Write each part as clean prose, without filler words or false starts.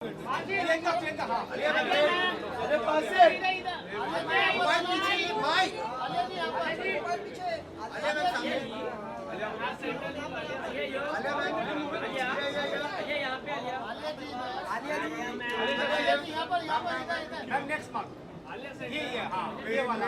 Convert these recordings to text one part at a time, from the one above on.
Next mark ये हाँ ये वाला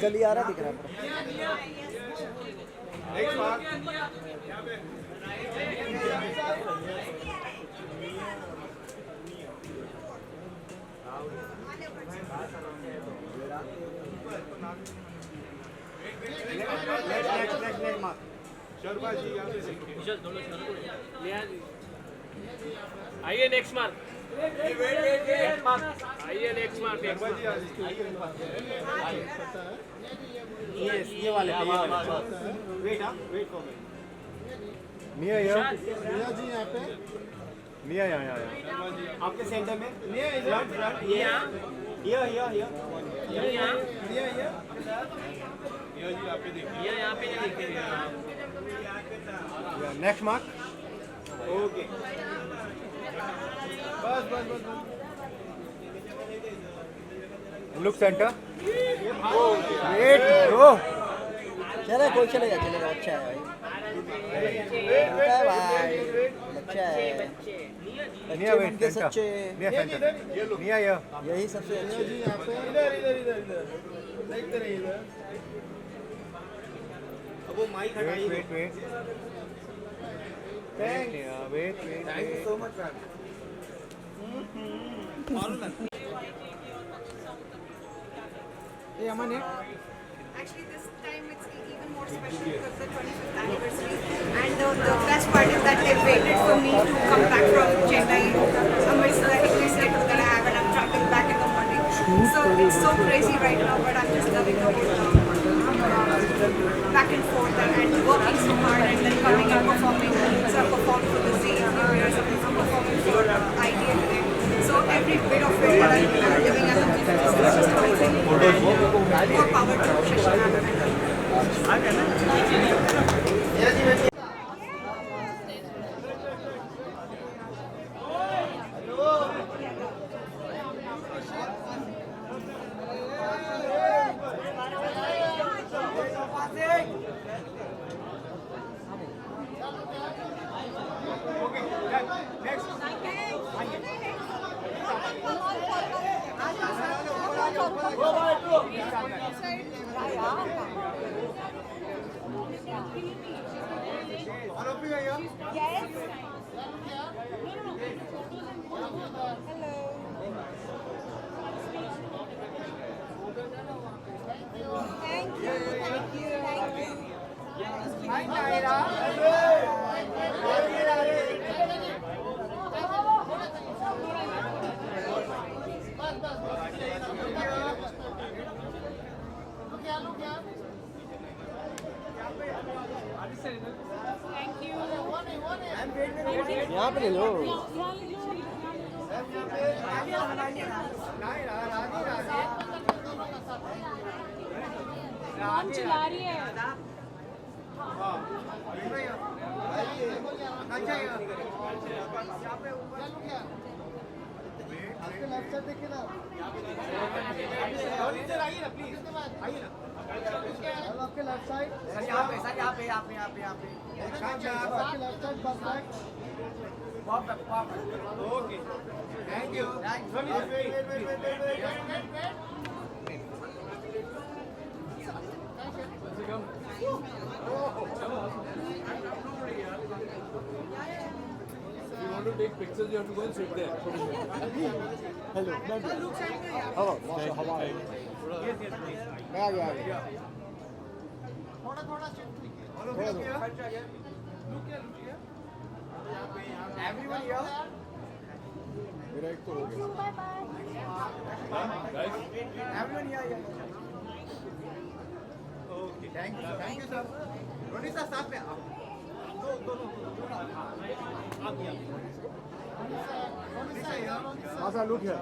गलियारा दिख रहा है। आइए नेक्स्ट मार्क आइए नेक्स्ट मार्क ये वाले वेट वेट फॉर मी मिया यहाँ जी यहाँ पे मिया यहाँ आपके सेंटर में फ्रंट फ्रंट ये ये जी आप पे देखिए यहाँ पे देखिए नेक्स्ट मार्क ओके बस बस बस लुक सेंटर वेट ब्रो, चले कोई चलेगा अच्छा है भाई, अच्छा है मिया वेट के सच्चे, मिया सेंटर मिया ये यही सबसे अच्छे। जी यहाँ पे इधर इधर इधर इधर देखते रहिए इधर अब वो माइक हटाइए wait wait wait thank you so much ma'am Actually, this time it's even more special because the 25th anniversary, and the best part is that they waited for me to come back from Chennai. Amidst the hectic schedule that I have, and I'm traveling back in the morning. So it's so crazy right now, but I'm just loving the whole back and forth and working so hard and then coming and performing. So I performed for the Zee New Year's, I'm performing for IDA today. So every bit of it that I'm living as a musician is just amazing. And more power to Shashank. यहाँ पे ले लो। कौन चिल्ला रही है? आपके left side देखिए ना आइए ना प्लीज आइए ना आपके लेफ्ट साइड सर यहाँ पे आपके लेफ्ट साइड बस back okay thank you you want to take pictures, you have to go and sit there. Hello हवा मौसम हवा है मैं आ गया Everyone here. मेरा एक तो हो गया Everyone here. Thank you sir. Ronnie sir साथ में आप दोनों आप आशा लुक है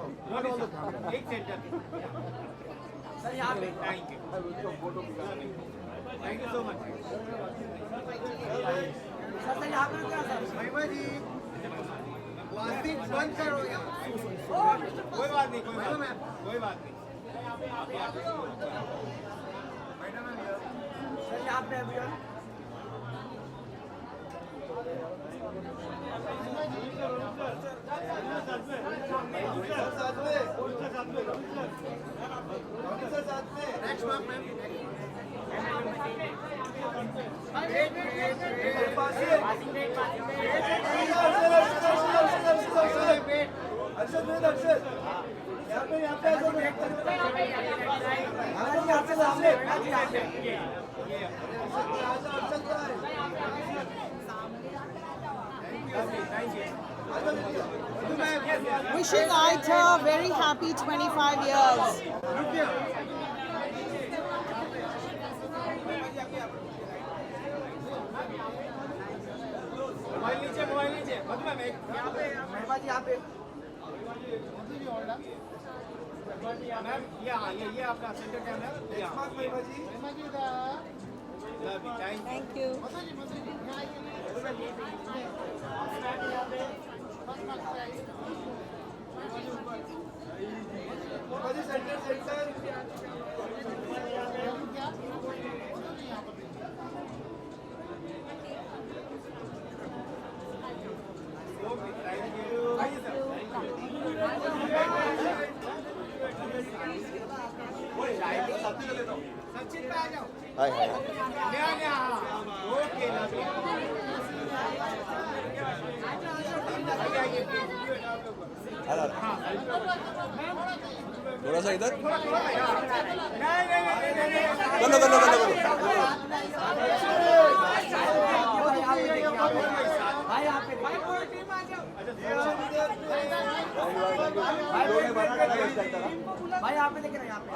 एक सेंटर सर यहाँ पे. Thank you so much sir यहाँ पे रुकना सर. महिमा जी प्लास्टिक बंद करो यार कोई बात नहीं कोई बात नहीं सर यहाँ पे everyone. Next mark ma'am Wishing Aita a very happy 25 years. Mobile नीचे मधुमा में महिमा जी यहाँ पे. मैम ये आपका सेंटर कैमरा महिमा जी Thank you. सचिन पे आ जाओ हाय हाय ओके थोड़ा सा इधर नहीं बनो भाई यहाँ पे. भाई यहाँ पे लेकर यहाँ पे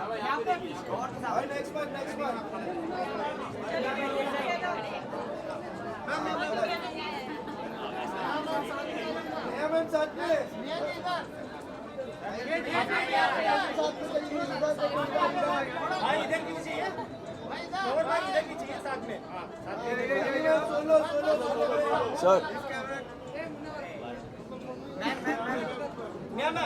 और के साथ. नेक्स्ट बार मैम साथ में भाई इधर की चाहिए और भाई इधर की चाहिए साथ में सोलो सर मैम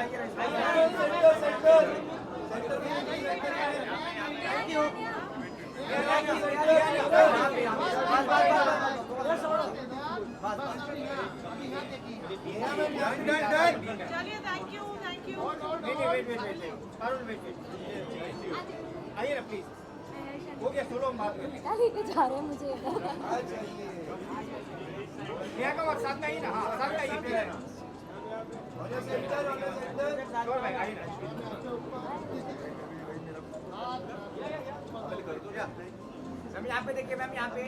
चलिए थैंक यू आइए ना प्लीज हो गया सोलो बात में क्या लेके जा रहे हैं मुझे नेहा का वक्त साथ में आइए ना हाँ साथ में आइए प्लीज और भाई आइए ना मैम यहाँ पे देखिए. मैम यहाँ पे.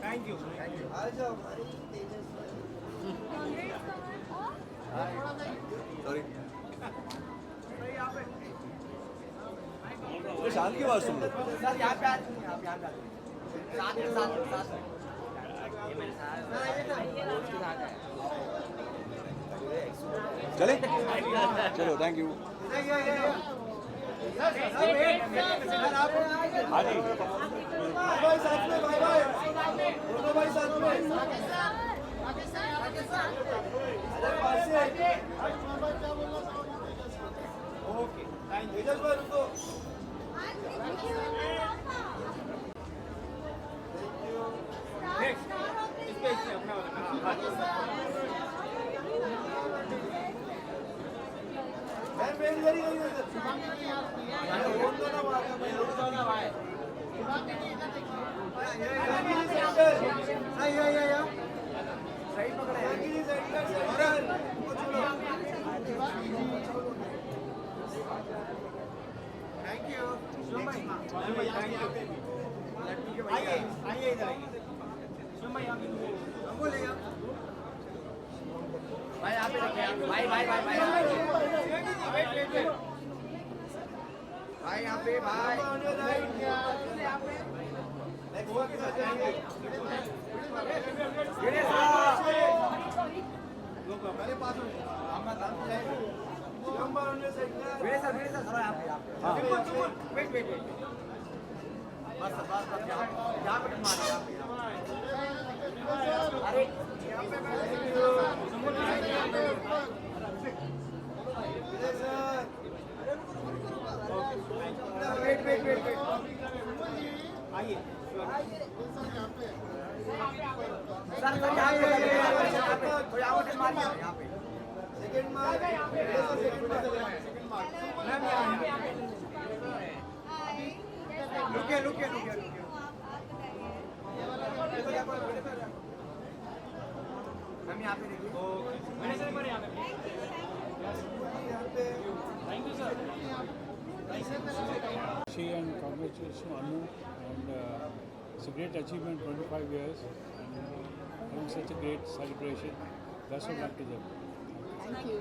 थैंक यू सॉरी शांत की आवाज सुन लो सर यहाँ पे आते हैं. यहाँ पे साथ में साथ. चले चलो थैंक यू भाई साथ में भाई दोनों भाई साथ में ओके थैंक यू जस्ट भाई रुको नेक्स्ट इस पे अपना मैं मेरी गई है सर सही पकड़े थैंक यू आइए आइए इधर आइए भाई यहाँ पे देखिए भाई भाई भाई भाई भाई यहाँ पे भाई आइए मैम यहाँ पे देखिए And congratulations, Anu. And it's a great achievement, 25 years. And having such a great celebration. Best of luck to them. Thank you.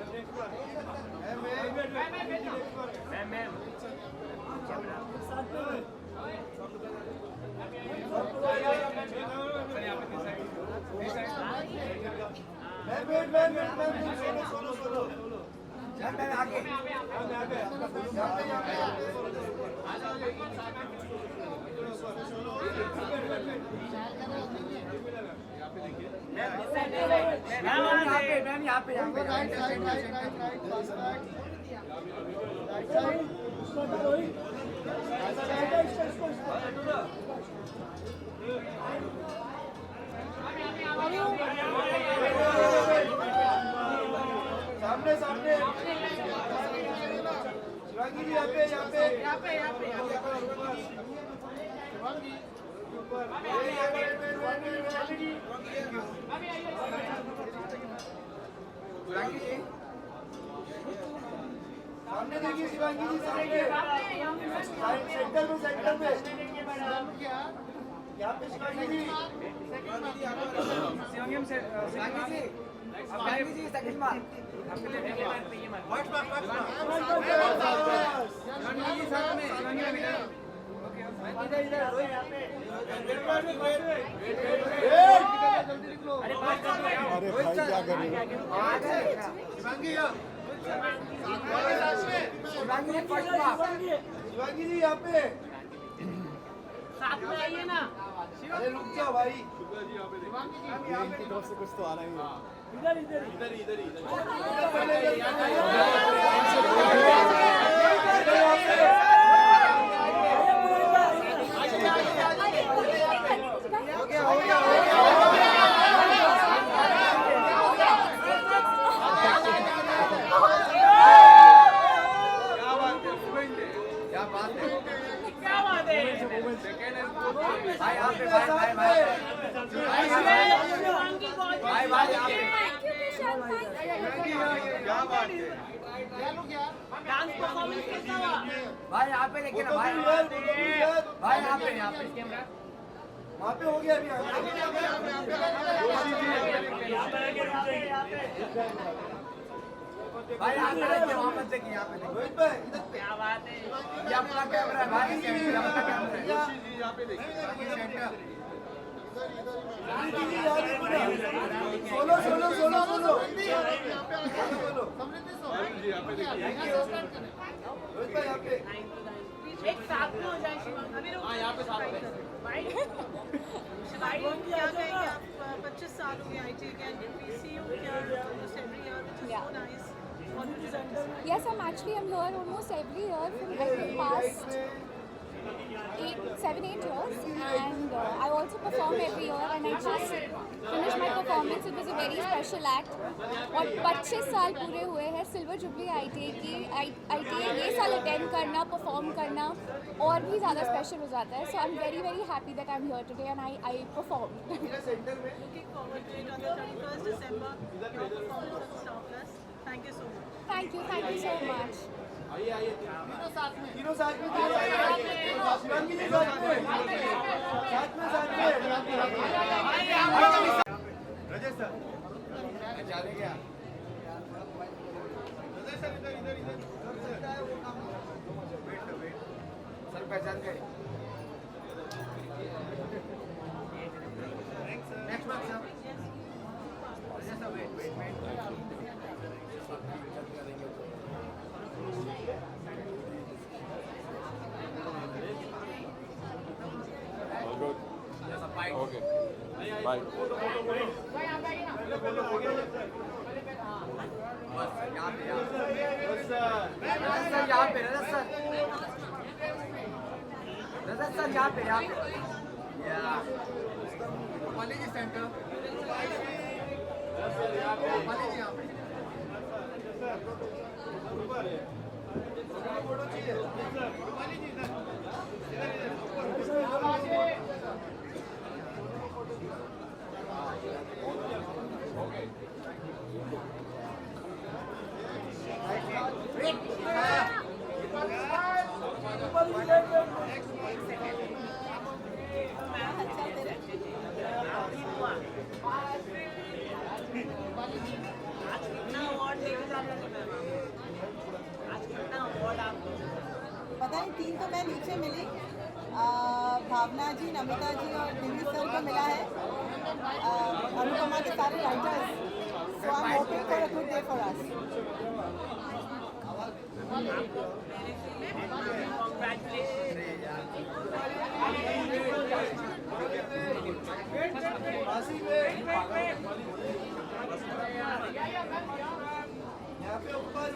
सामने सामने शिवांगी जी यहाँ पे सामने देखिए शिवांगी जी सामने सेंटर में यहाँ पे शिवांगी जी सेकंड बार अरे भाई क्या कर रहे हो? शिवांगी जी यहाँ पे साथ में आइए ना। अरे रुक जाओ भाई इनकी तरफ से कुछ तो आ रहा ही है। भाई यहाँ पे भाई भाई भाई भाई भाई यहाँ पे डांस परफॉर्मेंस कैसा हुआ? भाई यहाँ पे देखिए ना भाई भाई यहाँ पे वहाँ पे हो गया अभी भाई यहाँ पे देखिए वहाँ मत देखिए यहाँ पे देखिए रोहित भाई क्या बात है? ये अपना कैमरा है भाई ये अपना कैमरा है solo solo solo solo Rohit भाई यहाँ पे एक साथ में हो जाए शिवांगी। अभी रुक। यहाँ पे साथ में। भाई शिवांगी क्या कहेंगे आप? 25 साल हो गए IIT again. We see you here almost every year, which is so nice. Yes, I'm here almost every year for like the past 7-8 years, and I also perform every year, and I just finish my performance. It was a very special act. और 25 साल पूरे हुए हैं silver jubilee ITA की. ITA ये साल attend करना, perform करना और भी ज़्यादा स्पेशल हो जाता है. So I'm very happy that I'm here today and I performed. Looking forward to it on the 31st December. Your performance at the Star Plus. Thank you so much. Thank you so much. Rajat sir चले गया Rajat sir इधर sir पहचान गए next बार sir Rajat sir wait All good. Okay. Bye. Rajat sir यहाँ पे college centre पता है 3 तो मैं नीचे मिली. भावना जी, नमिता जी और दिल्ली सर को मिला है. अनुपमा के सारे writers. So I am hoping for a good day for us. यहाँ पे ऊपर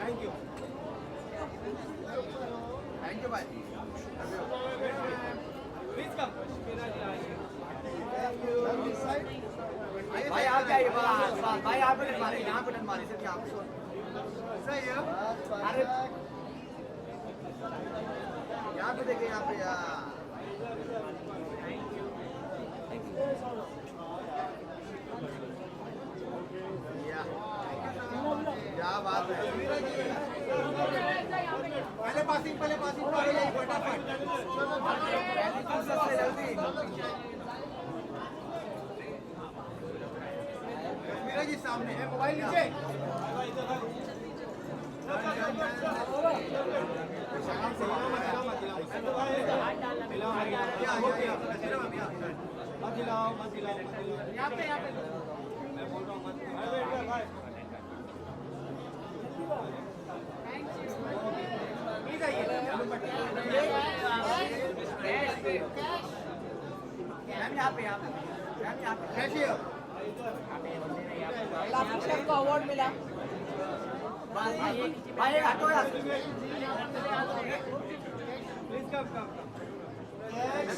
थैंक यू थैंक यू भाई. भाई आप क्या भाई आप पे मारे यहाँ पे मारे सिर्फ यहाँ पे सही है. अरे यहाँ पे देखिए यहाँ पे क्या बात है. पहले पासिंग फटाफट जल्दी मीरा जी सामने है मोबाइल नीचे यहाँ पे मैं बोल रहा हूँ लाफिंग शेफ को अवार्ड मिला. भाई हटो यार.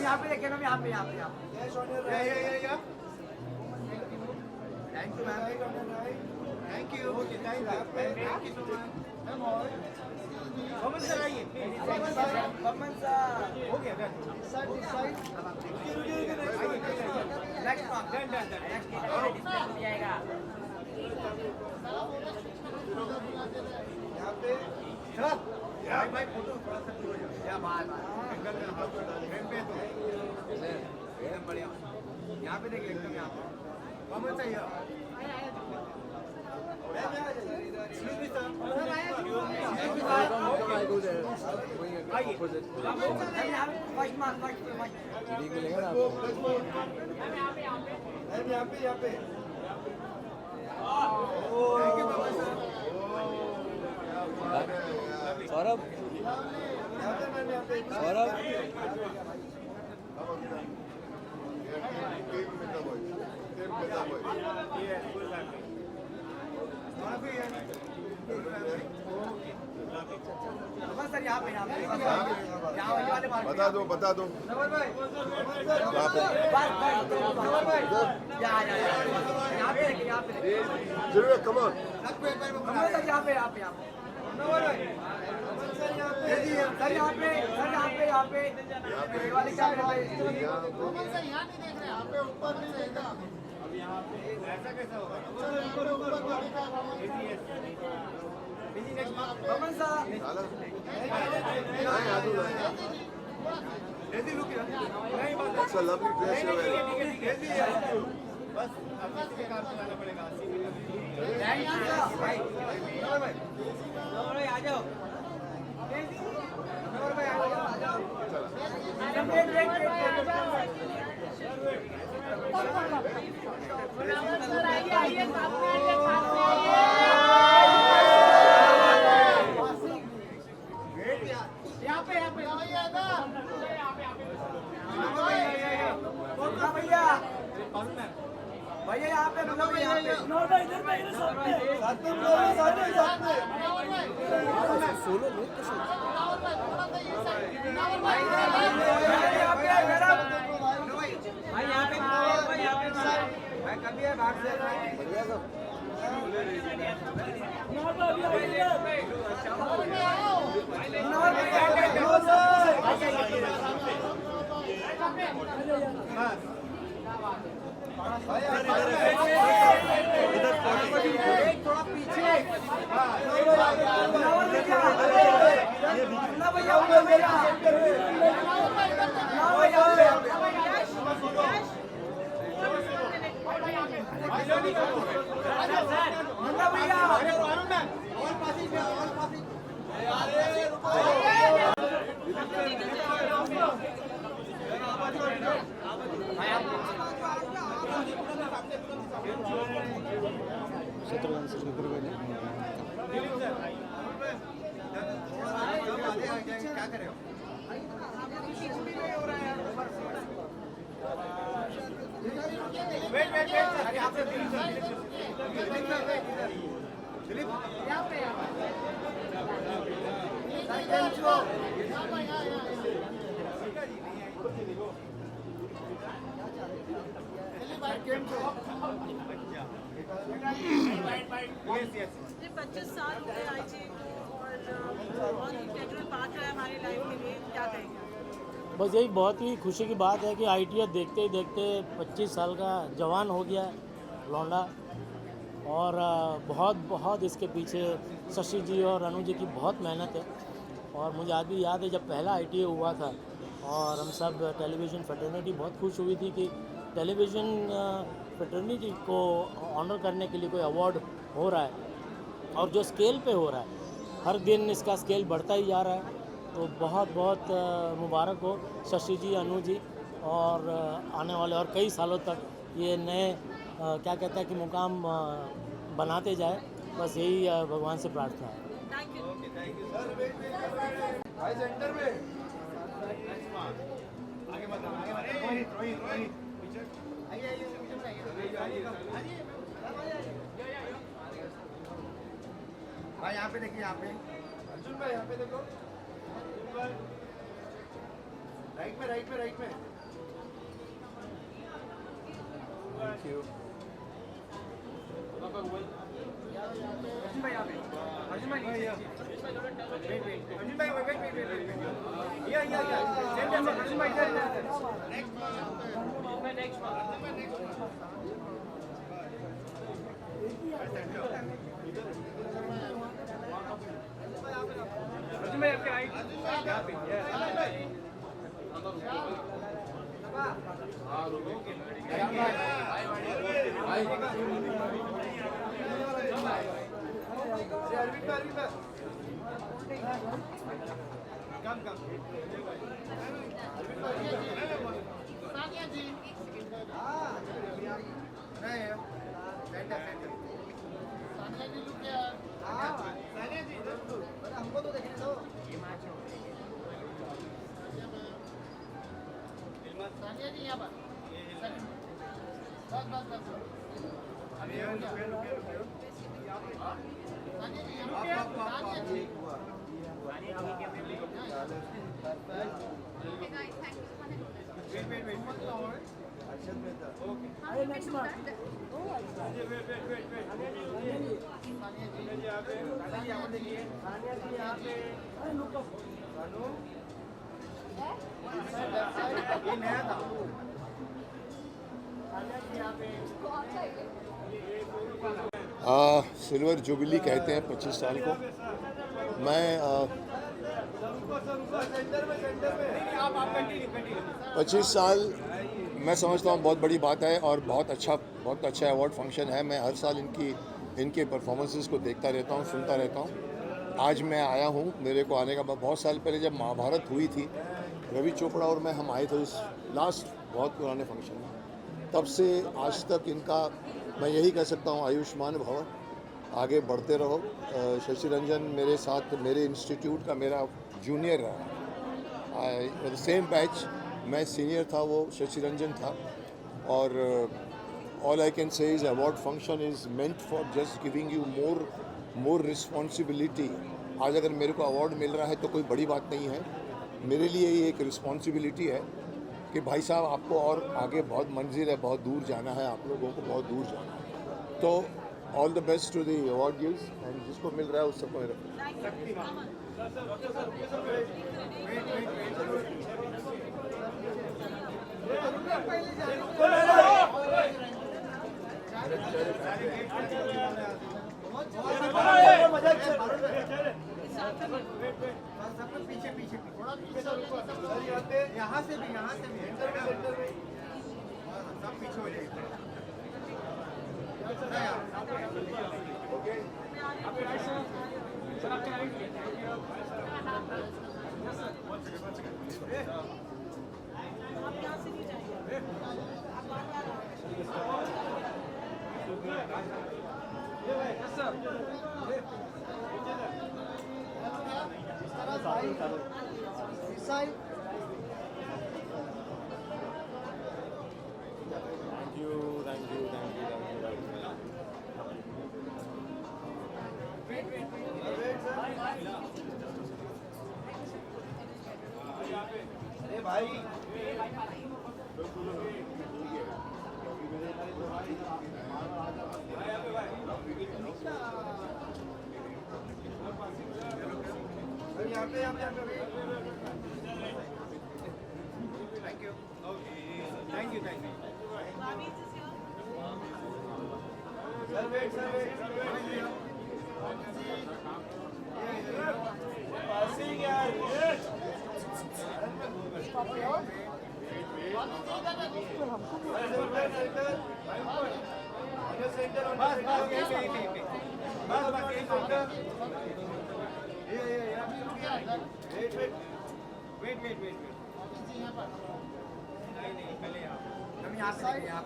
यहाँ पे देखिए ना यहाँ पे thank you ma'am. Thank you so much common sir आइए हो गया नेक्स्ट यहाँ पे भाई फोटो थोड़ा सा हो जाए या बाय एंगल में पे तो एकदम बढ़िया. यहाँ पे देखिए एकदम यहाँ पे कॉमन चाहिए सौरभ सौरभ सर यहाँ पे बता दो यहाँ पे जरूर कमान सर यहाँ पे वाले क्या ऐसा कैसा होगा कमन सा It's a lovely dress you're wearing. बस अब किसी कार पे जाना पड़ेगा आ जाओ भैया यहाँ पे मतलब यहाँ पे सोलो बहुत कभी है भाग से थोड़ा पीछे क्या कर रहे हो वेट सर यहाँ पे दिलीप यहाँ पे ये 25 साल हो गए आईटी को और बहुत इंटीग्रल पार्ट है हमारी लाइफ के लिए, क्या कहेंगे? बस यही बहुत ही खुशी की बात है कि आईटीआई देखते ही देखते 25 साल का जवान हो गया लौंडा। और बहुत इसके पीछे शशि जी और अनु जी की बहुत मेहनत है। और मुझे आज भी याद है जब पहला आईटीआई हुआ था और हम सब टेलीविज़न फ्रेटर्निटी बहुत खुश हुई थी कि टेलीविज़न फ्रेटर्निटी को ऑनर करने के लिए कोई अवार्ड हो रहा है और जो स्केल पे हो रहा है, हर दिन इसका स्केल बढ़ता ही जा रहा है। तो बहुत मुबारक हो शशि जी, अनु जी और आने वाले और कई सालों तक ये नए क्या कहता है कि मुकाम बनाते जाए, बस यही भगवान से प्रार्थना है। Thank you. भाई सेंटर में आगे रोहित भाई यहाँ पे देखिए, यहाँ पे अर्जुन भाई यहाँ पे देखो, राइट में थैंक यू। अर्जुन भाई यहाँ पे, अर्जुन भाई नीचे, अर्जुन भाई वेट या अर्जुन भाई अर्जुन भाई आपके राइट यहाँ पे हमको तो देखने दो। सानिया जी यहाँ पर। बस बस बस। सानिया जी सानिया जी। सिल्वर जुबली कहते हैं 25 साल को। मैं 25 साल मैं समझता हूँ बहुत बड़ी बात है और बहुत अच्छा अवार्ड फंक्शन है। मैं हर साल इनके परफॉर्मेंसेस को देखता रहता हूँ, सुनता रहता हूँ। आज मैं आया हूँ, मेरे को आने का बहुत साल पहले जब महाभारत हुई थी, रवि चोपड़ा और मैं हम आए थे उस लास्ट बहुत पुराने फंक्शन में। तब से आज तक इनका मैं यही कह सकता हूँ आयुष्मान भव, आगे बढ़ते रहो। शशि रंजन मेरे साथ मेरे इंस्टीट्यूट का मेरा जूनियर रहा, सेम बैच, मैं सीनियर था, वो शशि रंजन था। और all I can say is award function is meant for just giving you more responsibility. आज अगर मेरे को अवार्ड मिल रहा है तो कोई बड़ी बात नहीं है, मेरे लिए ये एक रिस्पॉन्सिबिलिटी है कि भाई साहब आपको और आगे बहुत मंजिल है, बहुत दूर जाना है, आप लोगों को बहुत दूर जाना है। तो all the best to the award gives and जिसको मिल रहा है उससे कोई पीछे पीछे थोड़ा यहाँ से भी सब पीछे हो जाएगा। आप यहाँ से नहीं जाएंगे, आप बार-बार अरे भाई थैंक यू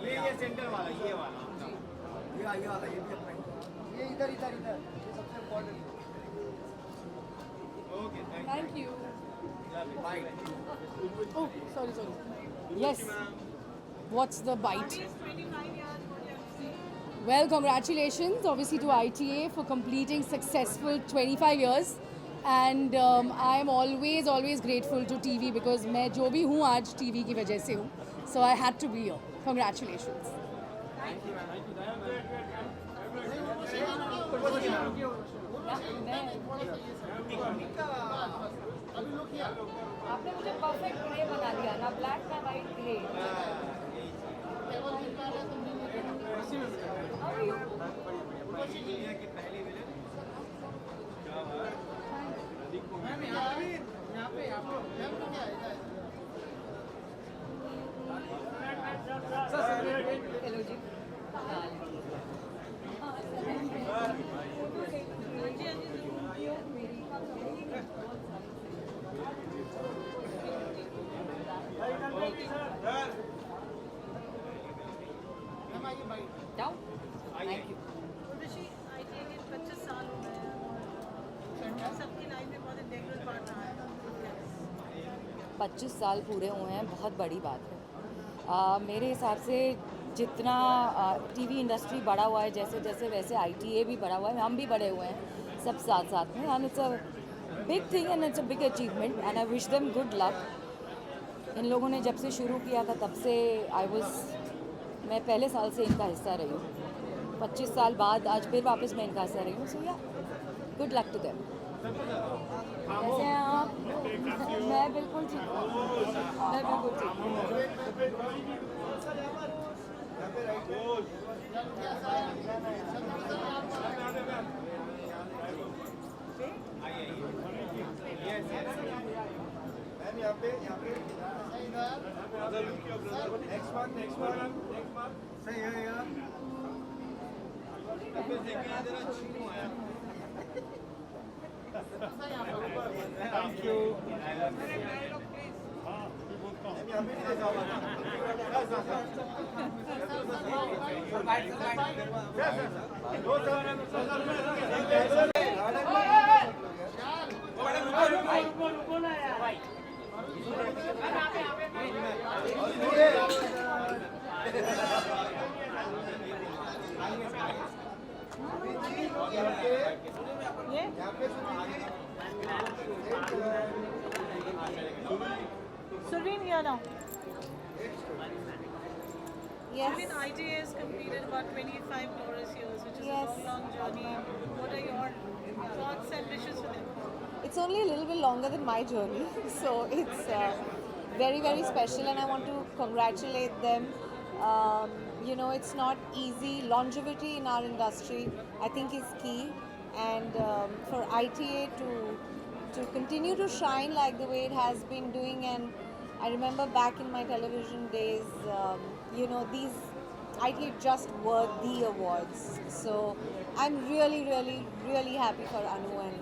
ये सेंटर वाला ये वाला ये भी अपना ये इधर ये सबसे important. Okay Thank you. Bye. Oh, sorry. Yes. What's the bite? 25 years, what you have to say? Well, congratulations, obviously, to ITA for completing successful 25 years. And I am always grateful to TV because मैं जो भी हूँ आज TV की वजह से हूँ. So I had to be here. Congratulations. आपने मुझे परफेक्ट ग्रे बना दिया ना, ब्लैक ना वाइट ग्रे। हेलो जी। हाँ जी, 25 साल पूरे हुए हैं, बहुत बड़ी बात है। मेरे हिसाब से जितना टीवी इंडस्ट्री बढ़ा हुआ है, जैसे जैसे वैसे ITA भी बढ़ा हुआ है, हम भी बढ़े हुए हैं सब साथ साथ में, and it's a big thing and it's a big achievement and I wish them good luck. इन लोगों ने जब से शुरू किया था तब से मैं पहले साल से इनका हिस्सा रही हूँ। 25 साल बाद आज फिर वापस मैं इनका हिस्सा रही हूँ, सो या गुड लक टू देम। कैसे हैं आप? मैं बिल्कुल ठीक हूँ, मैं बिल्कुल ठीक हूँ। सही है यार। Thank you. Surveen, here now. Yes. Surveen, ITA has completed about 25 glorious years, which is Yes. a long journey. What are your thoughts and wishes for them? It's only a little bit longer than my journey, so it's very, very special, and I want to congratulate them. You know, it's not easy. Longevity in our industry, I think, is key, and for ITA to continue to shine like the way it has been doing. And I remember back in my television days, you know, these ITA just were the awards. So I'm really, really, really happy for Anu and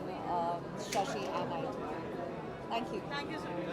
Shashi and ITA. Thank you. Thank you, Surveen.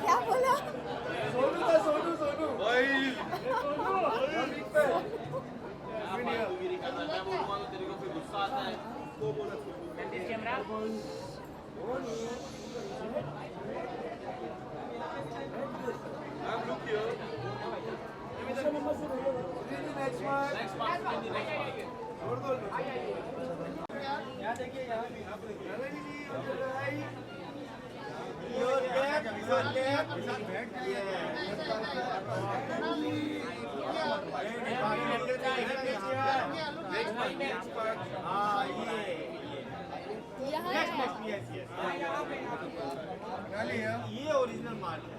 क्या बोला? ये original माल है।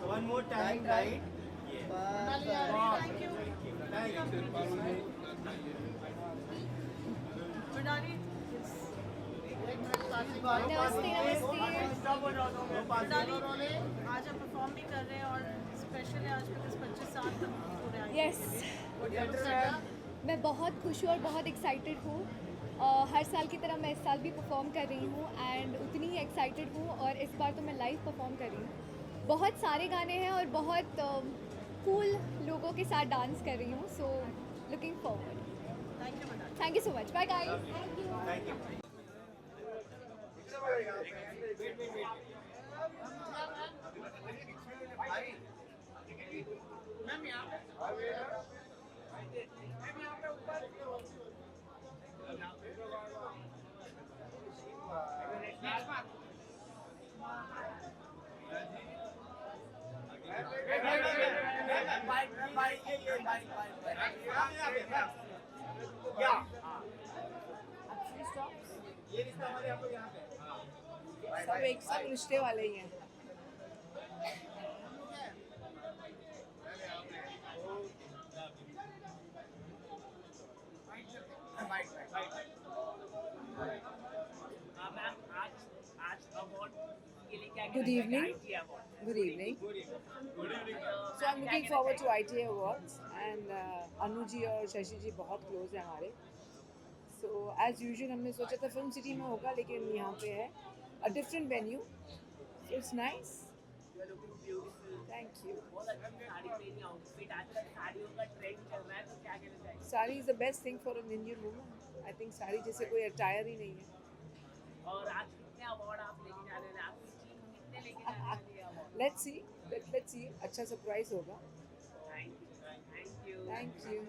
One more time, right? Thank you. Mridali, नमस्ते नमस्ते। Mridali, आज आप perform भी कर रहे हैं और स्पेशल है आज बिकॉज 25 साल तक पूरे आए। यस, मैं बहुत खुश हूँ और बहुत एक्साइटेड हूँ। हर साल की तरह मैं इस साल भी परफॉर्म कर रही हूँ एंड उतनी ही एक्साइटेड हूँ, और इस बार तो मैं लाइव परफॉर्म कर रही हूँ। बहुत सारे गाने हैं और बहुत कूल लोगों के साथ डांस कर रही हूँ, so looking forward. Thank you so much. Bye guys. Thank you. Ma'am यहाँ पे ये रिश्ता हमारे आप लोग यहाँ पे सब एक सब रिश्ते वाले ही हैं। Good evening. Good evening. So I'm looking forward to ITA Awards and Anu ji और शशि जी बहुत क्लोज हैं हमारे. So as usual हमने सोचा था फिल्म सिटी में होगा लेकिन यहाँ पे है a different venue. So it's nice. Thank you. Sari is the best thing for an Indian woman. I think sari जैसे कोई attire ही नहीं है. और आज कितने अवार्ड आप लेके जा रहे हैं? आपकी टीम कितने लेके जा रही है award? Let's see. Let's see. अच्छा सरप्राइज होगा. Thank you Thank you.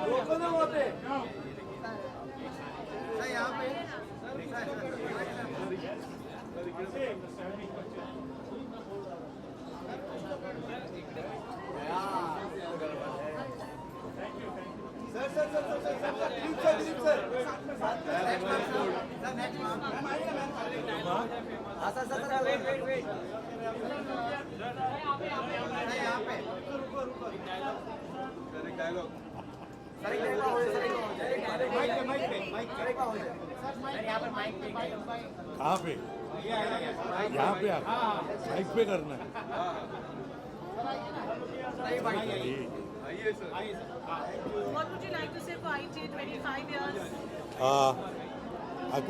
रोको ना वहाँ पे यहाँ पे कहाँ पे? यहाँ पे आप माइक पे करना है. What would you like to say for ITA 25 years?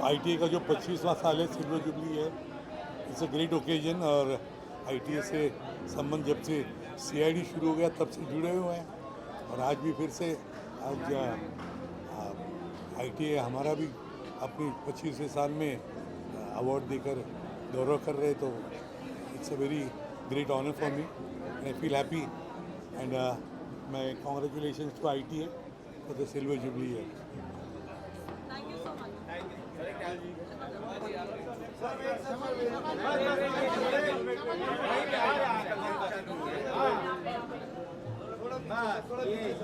ITA का जो 25वां साल है, सिल्वर जुबली है. इट्स अ ग्रेट ओकेजन और ITA से संबंध जब से CID शुरू हो गया तब से जुड़े हुए हैं और आज भी फिर से आज ITA हमारा भी अपनी 25वें साल में अवार्ड देकर गौरव कर रहे, तो it's a very great honour for me and I feel happy and मैं congratulations to ITA for the silver jubilee year. Thank you so much.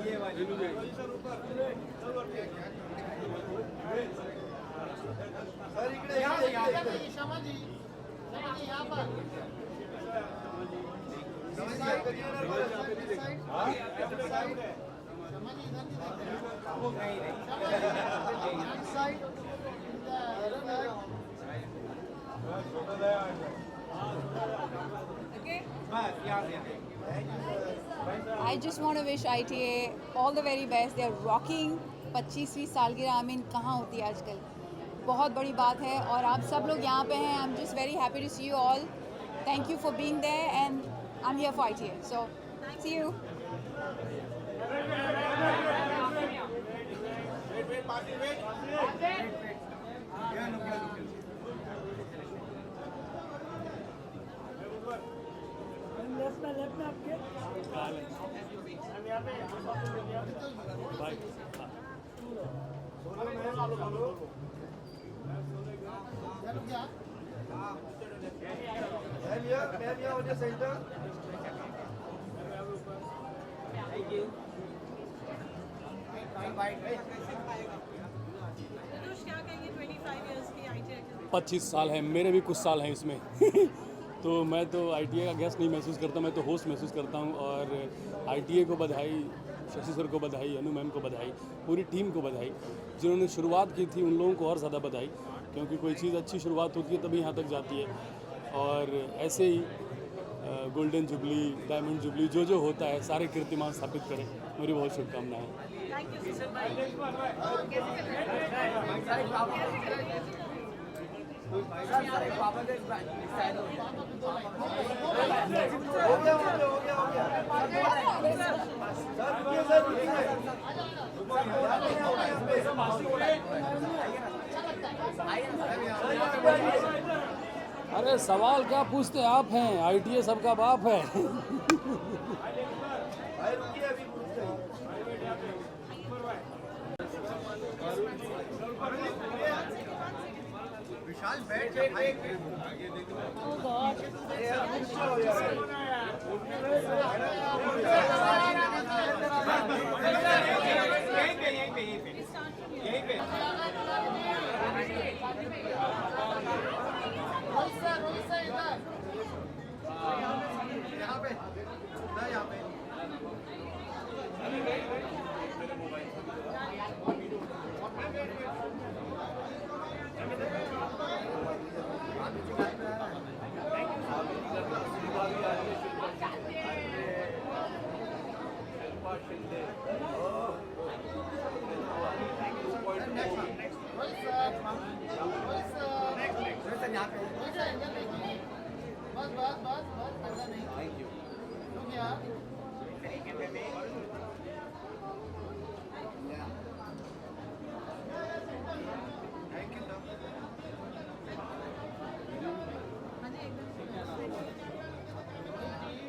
ये वाली I just want to wish ITA all the very best. They are rocking. 25वीं सालगिरह आमीन कहाँ होती है आजकल, बहुत बड़ी बात है और आप सब लोग यहाँ पे हैं. I am just very happy to see you all. Thank you for being there and I am here for ITA. So see you. क्या कहेंगे 25 years की ITA के? 25 साल है, मेरे भी कुछ साल हैं इसमें. तो मैं तो ITA का गेस्ट नहीं महसूस करता, मैं तो होस्ट महसूस करता हूँ. और ITA को बधाई, शशि सर को बधाई, अनु मैम को बधाई, पूरी टीम को बधाई. जिन्होंने शुरुआत की थी उन लोगों को और ज़्यादा बधाई, क्योंकि कोई चीज़ अच्छी शुरुआत होती है तभी यहाँ तक जाती है. और ऐसे ही गोल्डन जुबली, डायमंड जुबली, जो होता है सारे कीर्तिमान स्थापित करें. मेरी बहुत शुभकामनाएं. Thank you so much. Sir अरे सवाल क्या पूछते आप हैं, ITA सबका बाप है। विशाल बैठ जा भाई। Oh God. यहाँ पे ना यहाँ पे थैंक यू।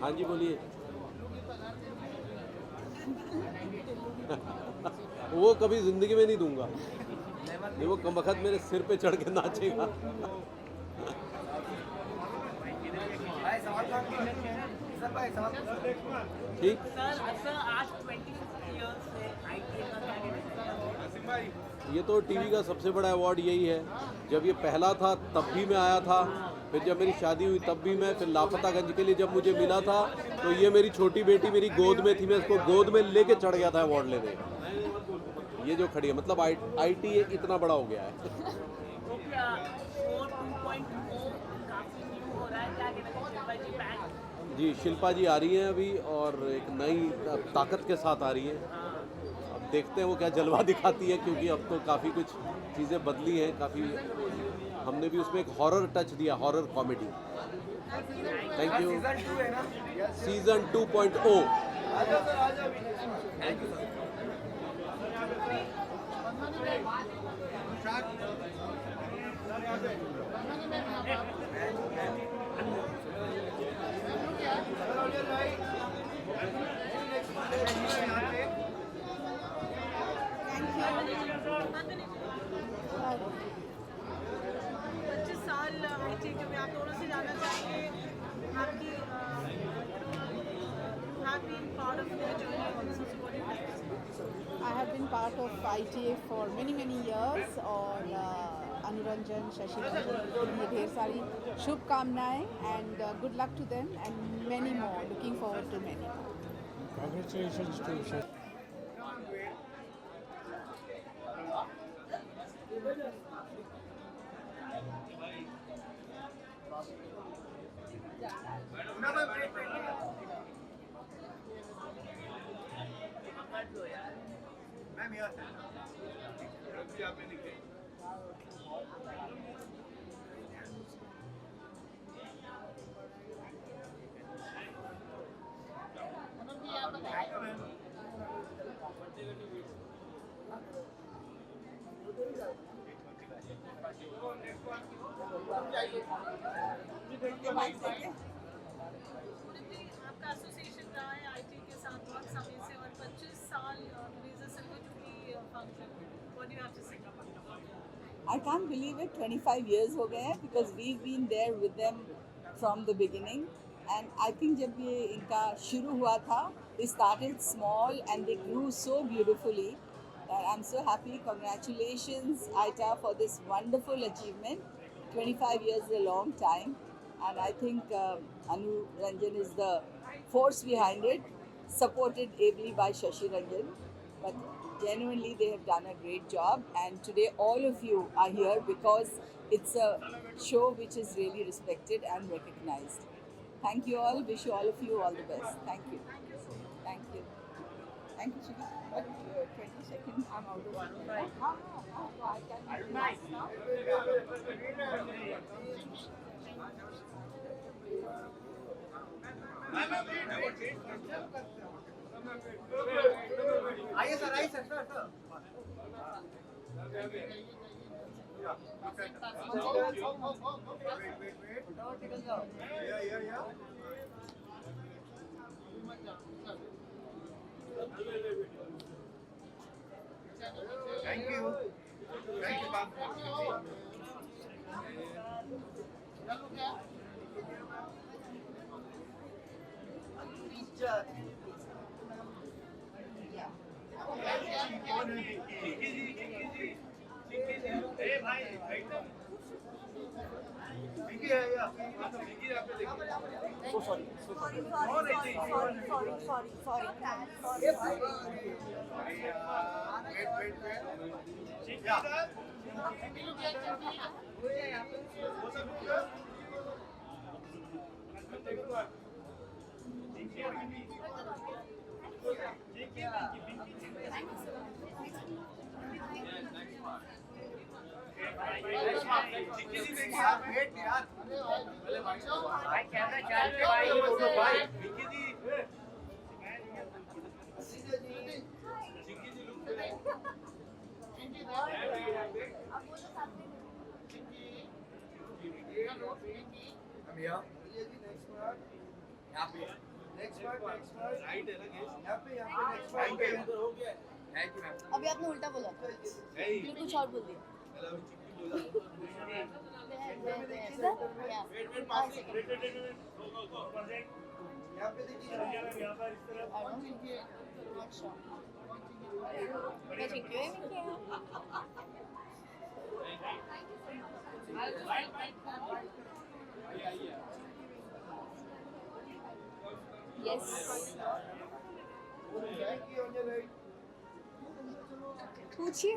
हाँ जी बोलिए। वो कभी जिंदगी में नहीं दूंगा, ये वो कमबख्त मेरे सिर पे चढ़ के नाचेगा। ठीक। ये तो टीवी का सबसे बड़ा अवार्ड यही है। जब ये पहला था तब भी मैं आया था, फिर जब मेरी शादी हुई तब भी मैं, फिर लापतागंज के लिए जब मुझे मिला था तो ये मेरी छोटी बेटी मेरी गोद में थी, मैं इसको गोद में लेके चढ़ गया था अवार्ड लेने। ये जो खड़ी है, मतलब ITA इतना बड़ा हो गया है। जी शिल्पा जी आ रही हैं अभी और एक नई ताकत के साथ आ रही हैं। अब देखते हैं वो क्या जलवा दिखाती है, क्योंकि अब तो काफ़ी कुछ चीज़ें बदली हैं, काफ़ी हमने भी उसमें एक हॉरर टच दिया, horror comedy. Thank you. Season 2.0। I have been part of ITA for many years और अनुरंजन शशि रंजन के लिए ढेर सारी शुभकामनाएं and good luck to them and many more. Looking forward to many more. Congratulations to Shashi. आपका association रहा है IT के साथ बहुत समय से और 25 साल major silver jubilee function. What do you have to say? I can't believe it. 25 years हो गए हैं because we've been there with them from the beginning. And I think जब ये इनका शुरू हुआ था, they started small and they grew so beautifully. And I'm so happy. Congratulations, Aita, for this wonderful achievement. 25 years is a long time. And I think Anu Ranjan is the force behind it, supported ably by Shashi Ranjan. But genuinely, they have done a great job. And today, all of you are here because it's a show which is really respected and recognized. Thank you all. Wish you all of you all the best. Thank you. Thank you. Thank you, Shri. But 20 seconds, I'm out of it. I can do this now. आइए sir, आइए sir, sir. Thank you. Thank you, Bob. अभी आपने उल्टा बोला था, फिर कुछ और बोल दिया। Yes. पूछिए।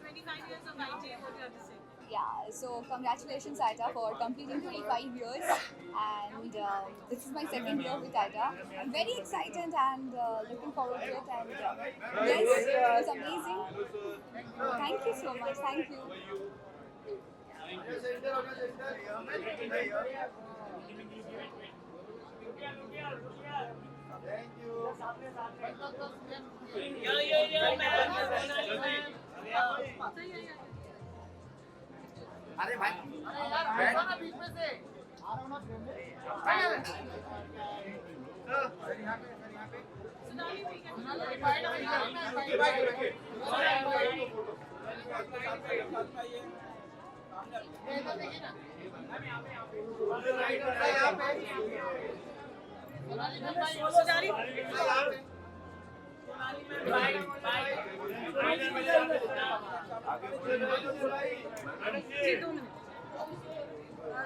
25 years of ITA, what do you have to say? Yeah, so congratulations Aida for completing 25 years and this is my second year with Aida. I'm very excited and looking forward to it and yes, it was amazing. Thank you so much, thank you. अरे भाई बीच में से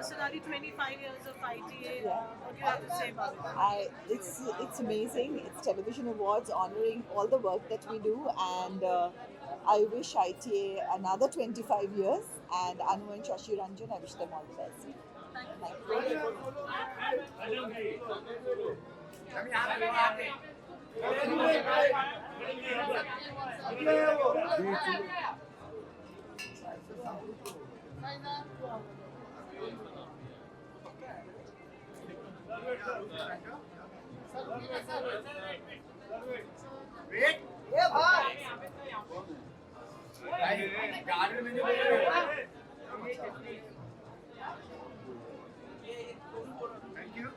Sonali, 25 years of ITA, what do you have to say about it? It's amazing. It's Television Awards honoring all the work that we do, and I wish ITA another 25 years. And Anu and Shashi Ranjan, I wish them all the best. Thank garden में जो thank you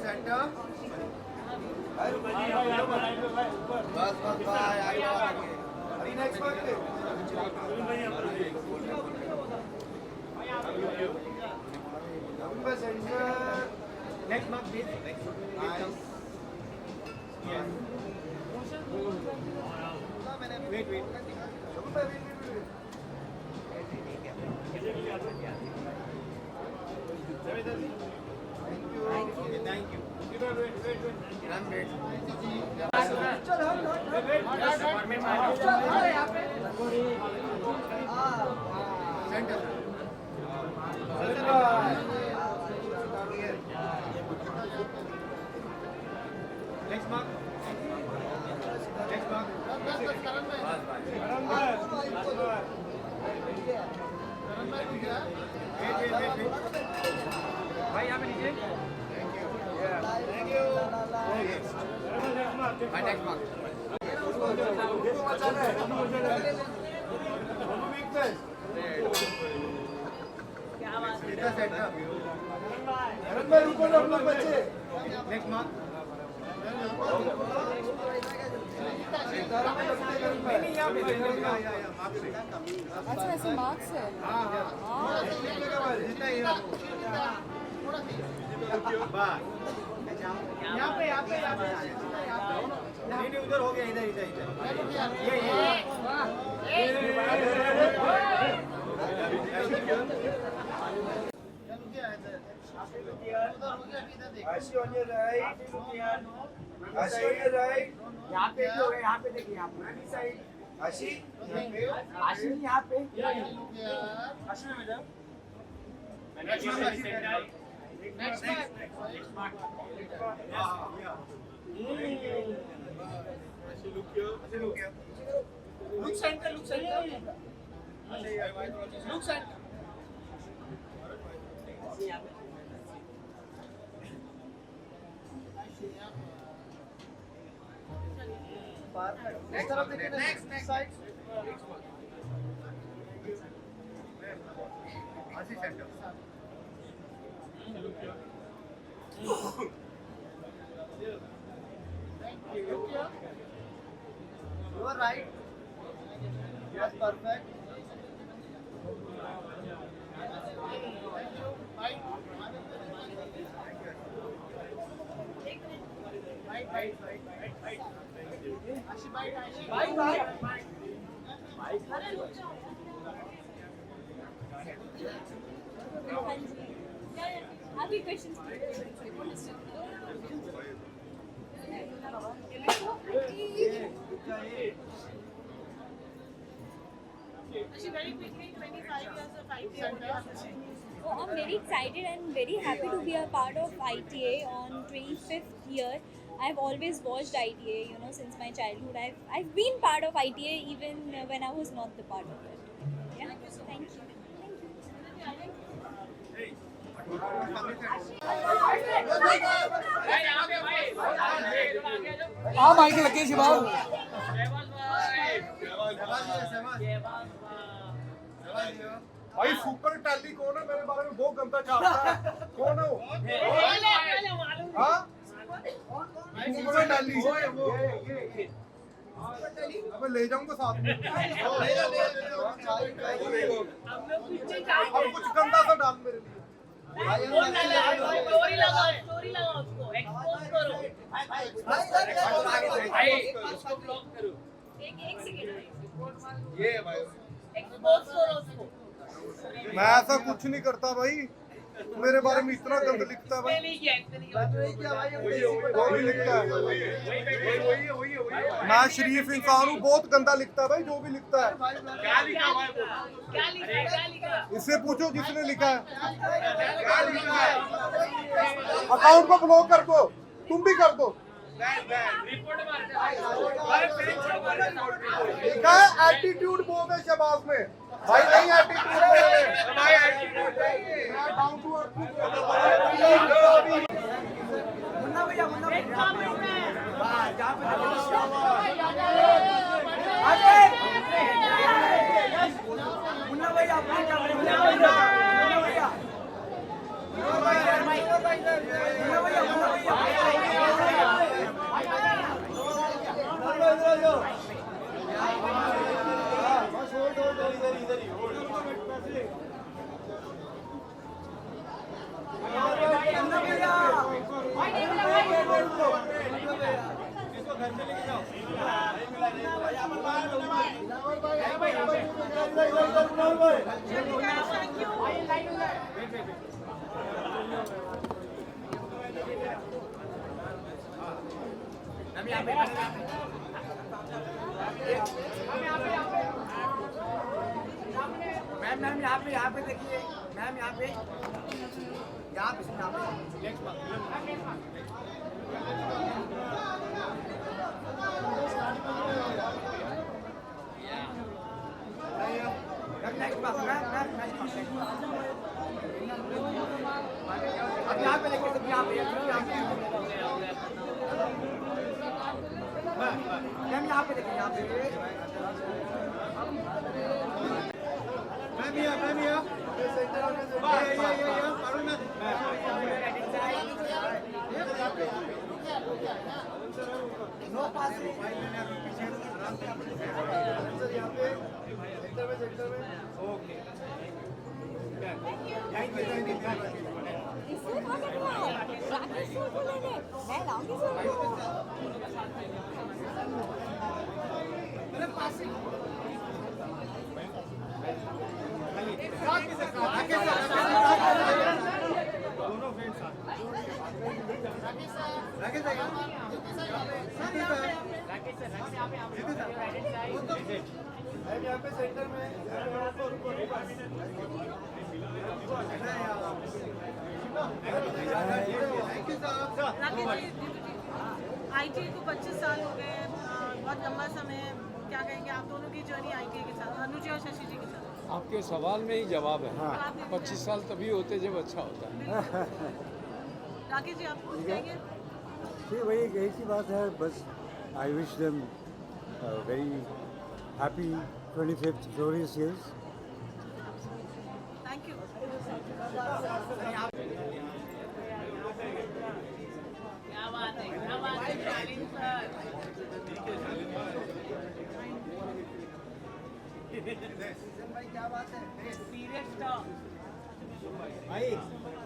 centre बस बस bye अभी next one next month please nice wait thank you next month भाई यहाँ पे लीजिए thank you अच्छा ऐसे मार्क्स है नहीं उधर हो गया, इधर इधर इधर Ashi on your right. Ashi on your right. यहाँ पे जो है, यहाँ पे देखिए, यहाँ पे साइड आशी, आशी यहाँ पे, आशी में madam, next mark, look center, look center. Next तरफ देखिए, next side. आशी center. You are right. Yes, perfect. आपकी questions Very quickly, 25 years of ITA. Oh, I'm very excited and very happy to be a part of ITA on 25th year. I've always watched ITA, you know, since my childhood. I've been part of ITA even when I was not the part of it. Yeah, thank you. हाँ mic लगे शिवाल भाई super tally कौन है? मेरे बारे में बहुत गंदा छापता है। कौन है वो? हाँ? Super tally. अब ले जाऊंगा साथ में। अब कुछ गंदा सा डाल मेरे लिए। स्टोरी लगाओ उसको, एक्सपोज करो। उसको ब्लॉक करो। एक सेकंड। ये भाई। एक्सपोज करो उसको। मैं ऐसा कुछ नहीं करता भाई, मेरे बारे में इतना गंद लिखता है भाई। वो भी लिखता है। मैं शरीफ इंसान हूँ, बहुत गंदा लिखता है भाई जो भी लिखता है। क्या लिखा? इससे पूछो जिसने लिखा है। अकाउंट को ब्लॉक कर दो, तुम भी कर दो। लिखा है एटीट्यूड बहुत है शहबाज में भाई, नहीं attitude down to earth. Munna भैया मुन्ना भैया मैम यहाँ पे देखिए मैम, यहाँ पे अब यहाँ पे देखिए, सब यहाँ पे मैम यहाँ पे देखिए, यहाँ पे मैम यहाँ नो पास ओके इसलिए कहाँ कर रहा है राकेश सर को लेने मैं लाऊंगी सर यहाँ पे सेंटर में आईटीए को 25 साल हो गए हैं, बहुत लंबा समय है। क्या कहेंगे आप दोनों की जर्नी आईटीए के साथ, अनुजी और शशि जी के साथ? आपके सवाल में ही जवाब है। 25 साल तभी होते जब अच्छा होता है। राकेश जी आप कुछ कहेंगे? जी वही एक ही बात है, बस आई wish them very happy 25th glorious years. Thank you. क्या बात है, क्या बात है शालीन सर। भाई क्या बात है, सीरियस टॉक भाई।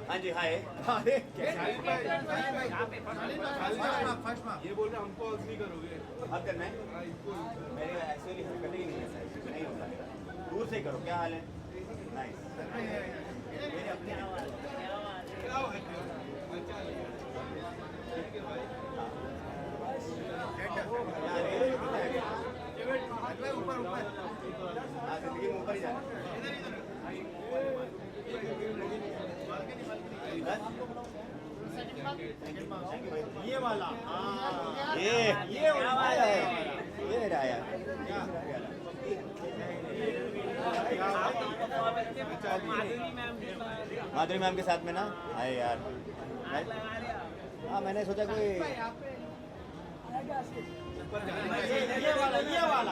हाँ जी, हाय। ये बोल रहे हमको नहीं करोगे अब करना है मेरे एक्चुअली हरकतें ही नहीं है, नहीं होता दूर से करो। क्या हाल है? नाइस। मेरे अपने ऊपर ऊपर जिंदगी में ऊपर ही जाना। ये वाला ये मेरा आया। माधुरी मैम के साथ में ना आए यार। हाँ मैंने सोचा कोई ये वाला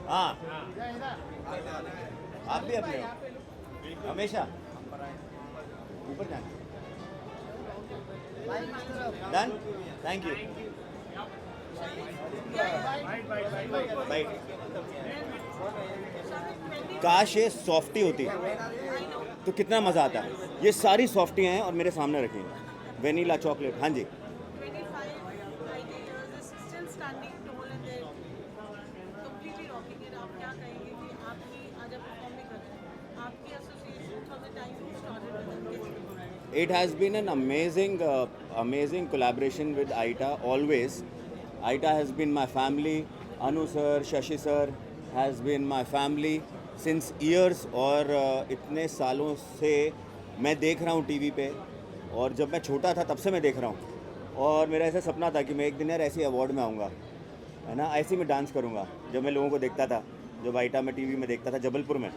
हाँ आप भी अपने हो हमेशा ऊपर जाना। Done, thank you. काश ये सॉफ्टी होती तो कितना मज़ा आता है। ये सारी सॉफ्टियाँ हैं और मेरे सामने रखी हैं, वेनीला चॉकलेट। हाँ जी, 25 क्या कहेंगे कि आपकी आज आप परफॉर्म नहीं कर रहे, आपकी association from the time you started with them? It has been an amazing collaboration with Aita always. Aita has been my family. Anu sir, Shashi sir has been my family since years. और इतने सालों से मैं देख रहा हूँ TV पे, और जब मैं छोटा था तब से मैं देख रहा हूँ। और मेरा ऐसा सपना था कि मैं एक दिन यार ऐसे अवार्ड में आऊँगा, है ना, ऐसे में डांस करूँगा। जब मैं लोगों को देखता था, जब आइटा में टीवी में देखता था जबलपुर में,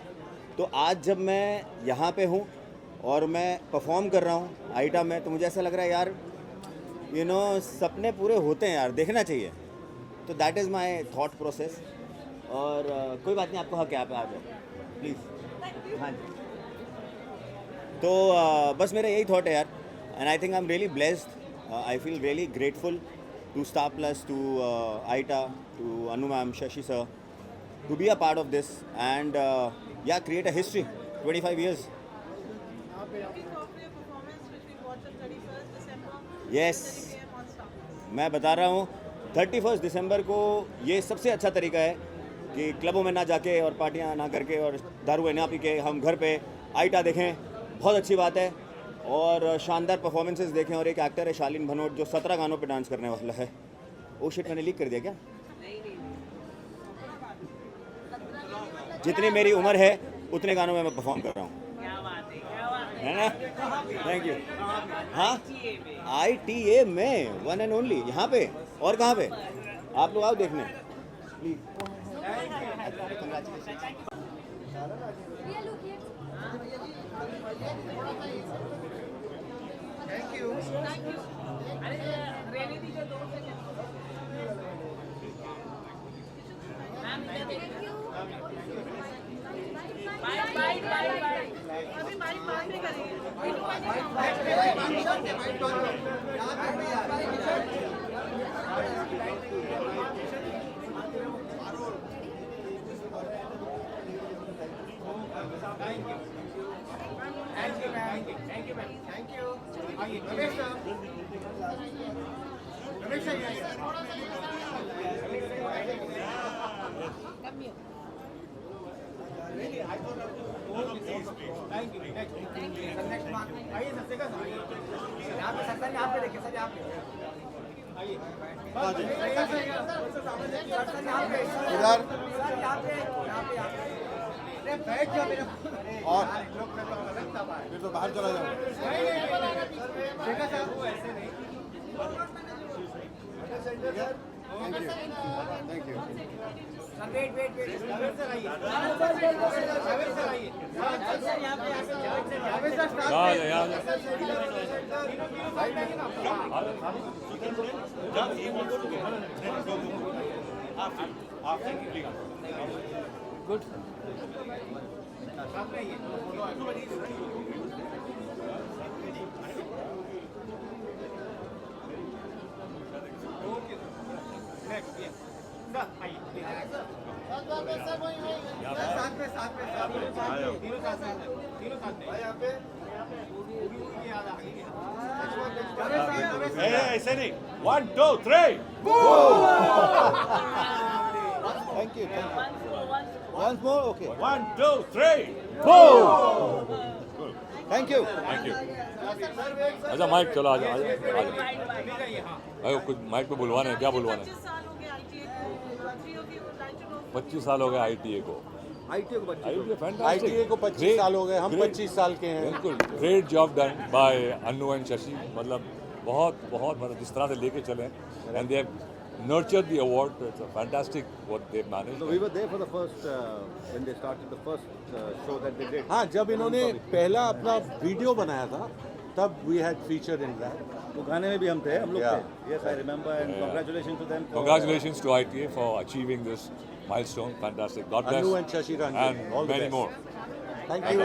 तो आज जब मैं यहाँ पे हूँ और मैं परफॉर्म कर रहा हूँ आइटा में, तो मुझे ऐसा लग रहा है यार यू नो सपने पूरे होते हैं यार, देखना चाहिए। तो that is my thought process. और कोई बात नहीं, आपको हक है, आप आ जाओ प्लीज़। हाँ जी, तो बस मेरा यही थॉट है यार। And I think I am really blessed, I feel really grateful to Star Plus, to Aita, to Anu ma'am, Shashi sir, to be a part of this and yeah, create a history. 25 years. Yes. मैं बता रहा हूँ 31 दिसंबर को ये सबसे अच्छा तरीका है कि क्लबों में ना जाके और पार्टियाँ ना करके और दारू ना पी के हम घर पे आइटा देखें। बहुत अच्छी बात है और शानदार परफॉर्मेंसेस देखें। और एक एक्टर है शालीन भनोट जो 17 गानों पे डांस करने वाला है। ओ शिट, मैंने लीक कर दिया क्या? जितनी मेरी उम्र है उतने गानों में मैं परफॉर्म कर रहा हूँ, है ना? Thank you. हाँ, ITA में वन एंड ओनली यहाँ पे। और कहाँ पे? आप लोग आओ देखने प्लीज। Thank you. अरे रेनी दी जो 2 सेकंड अभी माइक बाद में करेंगे और फिर तो बाहर चला जाओ। Thank you. गुड ऐसे नहीं 1 2 3 thank you once more okay 1 2 3 thank you अच्छा माइक चलो आजा कुछ माइक पे बुलवाना है क्या बुलवाना है 25 साल हो गए ITA को ITA को 25 साल हो गए हम 25 साल के हैं बिल्कुल great job done by Annu and Shashi मतलब बहुत मतलब जिस तरह से लेके चले and they have nurtured the award. It's a fantastic what they've managed. So we were there for the first when they started the first show that they did. हाँ जब इन्होंने पहला अपना वीडियो बनाया था तब we had featured in that. तो गाने में भी हम थे हम लोग थे. Yes, I remember and congratulations to them. Congratulations to ITA for achieving this milestone. Fantastic. God bless. Anu and Shashi Ranjan. And all the many best. more. Thank you.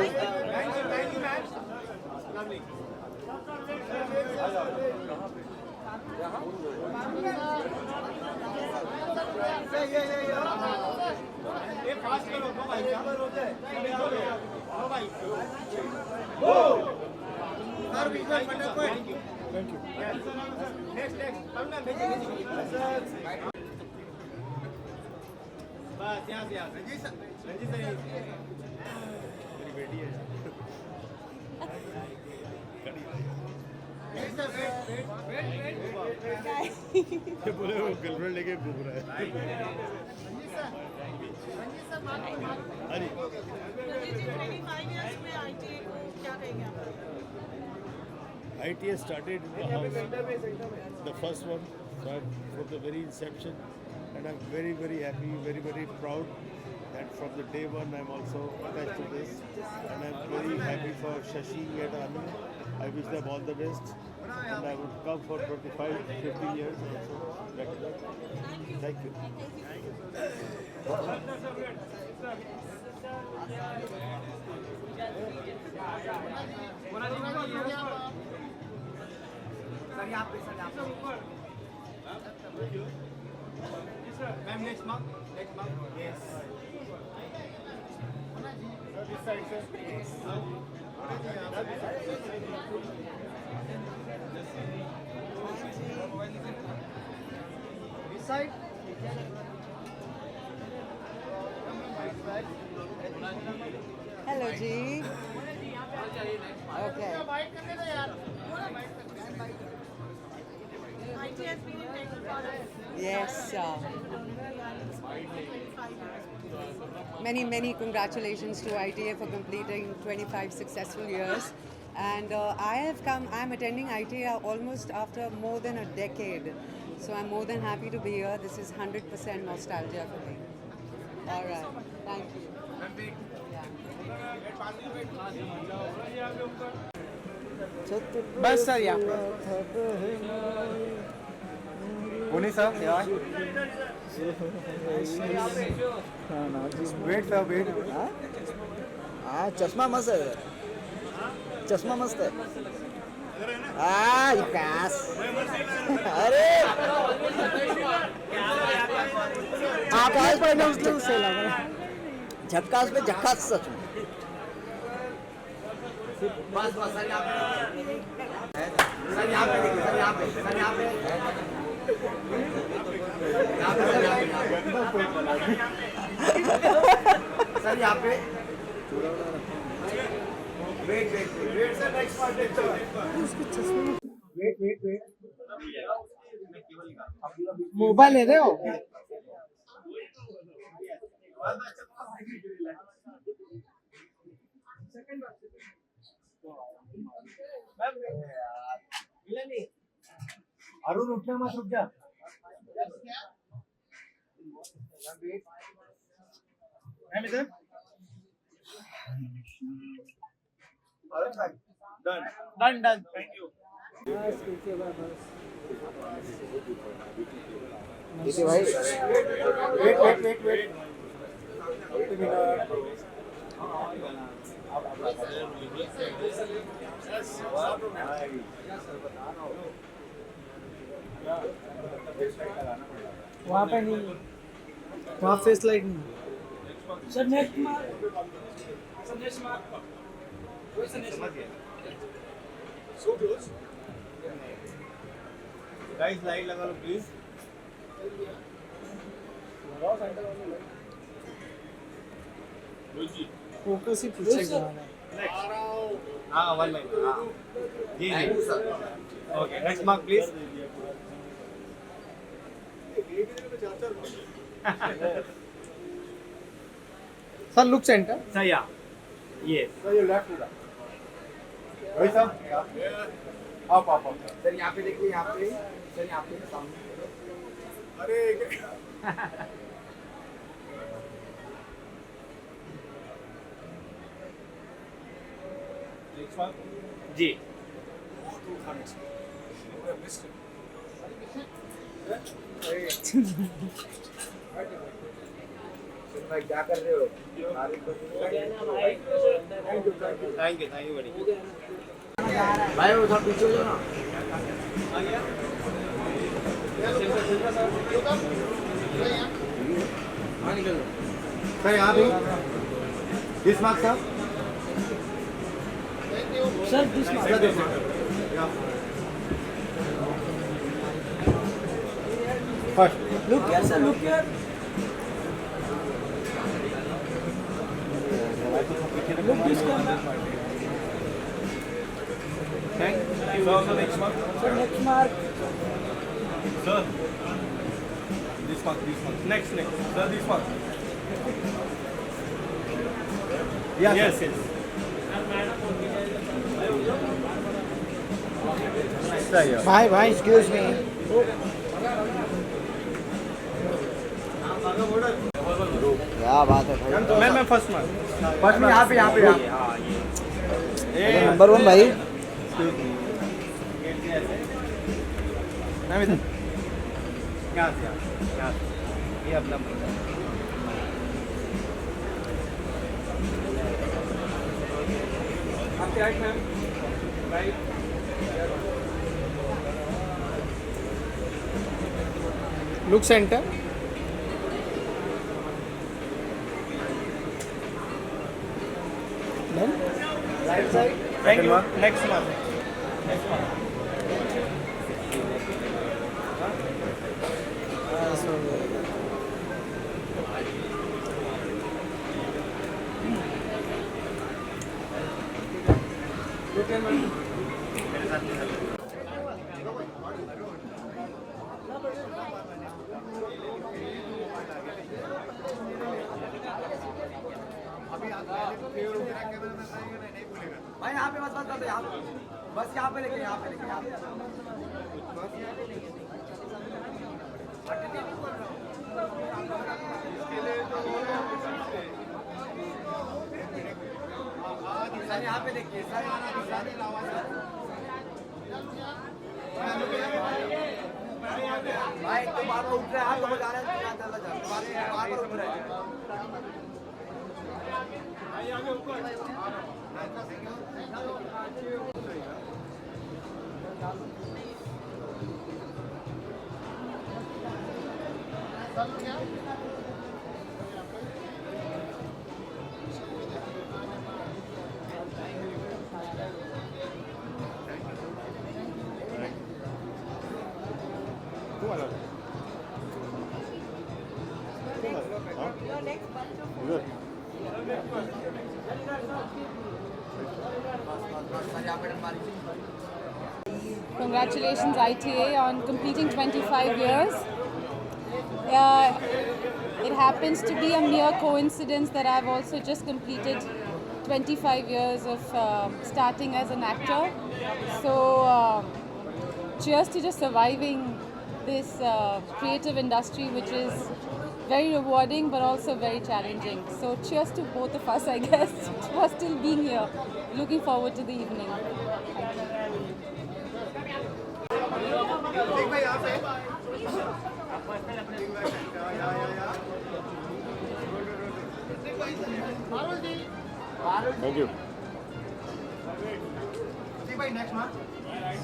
बोले वो गर्लफ्रेंड लेके घूम रहा है अरे ITA started in the house, the first one, from the very inception, and I'm very, very happy, very, very proud that from the day one I'm also attached to this, and I'm very happy for Shashi and Anu. I wish them all the best, and I would come for 25, 50 years also. Thank you. Ma'am, next month. Yes. This side, sir. This side. Hello, Ji. Okay. IT has been in tech for Yes. Many congratulations to ITA for completing 25 successful years. And I'm attending ITA almost after more than a decade. So I'm more than happy to be here. This is 100% nostalgia for me. All right. Thank you. बस sir यहाँ Puni sir, yeah. Wait sir, wait. हाँ चश्मा मस्त है, चश्मा मस्त है। विकास अरे झक्कास पे उससे लगा, झक्कास पे झक्कास सच में। बस सर यहाँ पे देखिए, सर यहाँ पे सर यहाँ पे wait sir, next part wait mobile ले रहे हो? अरुण उठना मत, रुक जा। Done. Thank you. देखिए भाई, वेट वहाँ पे नहीं, वहाँ फेस लाइट नहीं। Sir next mark, So close. Guys, light लगा लो please. फोकस ही पीछे का है। हाँ, one line. हाँ. जी. Okay, next mark please. Sir look centre. Sir या. Yes. सर ये लेफ्ट पूरा वही सब आप सर यहाँ पे देखिए, यहाँ पे सर, यहाँ पे सामने। अरे जी. भाई क्या कर रहे हो? Thank you buddy. भाई वो थोड़ा पीछे हो जाओ ना। सर यहाँ भी this mark sir. Sir this mark. First look here sir, look here. Look this camera. Thank you. So next mark. Sir next mark. Sir. This mark. Next. Sir, this mark. Yes. भाई excuse me. क्या बात है भाई। मैं first mark में यहाँ पे number 1 भाई। यहाँ से ये अपना look centre. Right side. Thank you. Next mark. भाई यहाँ पे बस यहाँ पे, बस यहाँ पे लेके यहाँ पे सर यहाँ पे देखिए सर। भाई एक तो बार बार उठ रहा है, हाथ बजा रहा है, बार बार उठ रहा है। Congratulations ITA on completing 25 years. It happens to be a mere coincidence that I've also just completed 25 years of starting as an actor. So cheers to just surviving this creative industry, which is very rewarding but also very challenging. So cheers to both of us, I guess, for still being here. Looking forward to the evening. Thank you. See by next month.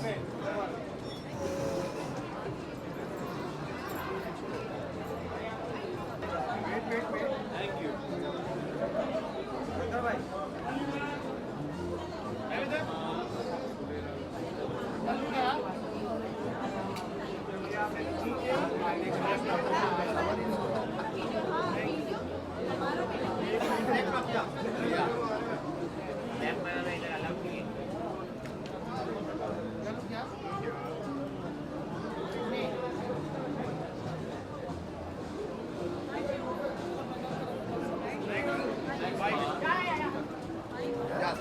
Wait. Thank you.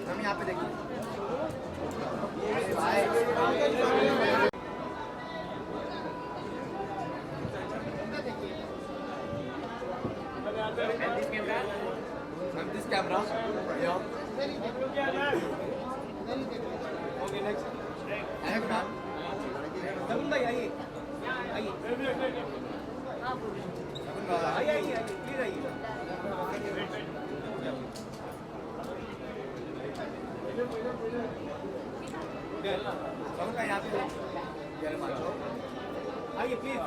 हम यहाँ पे देखिए। This camera. Yeah. Okay, next. Next, ma'am. Sabun bhai, आइए. आइए. Sabun bhai, आइए. Please आइए. सबून भाई यहाँ पे आइए प्लीज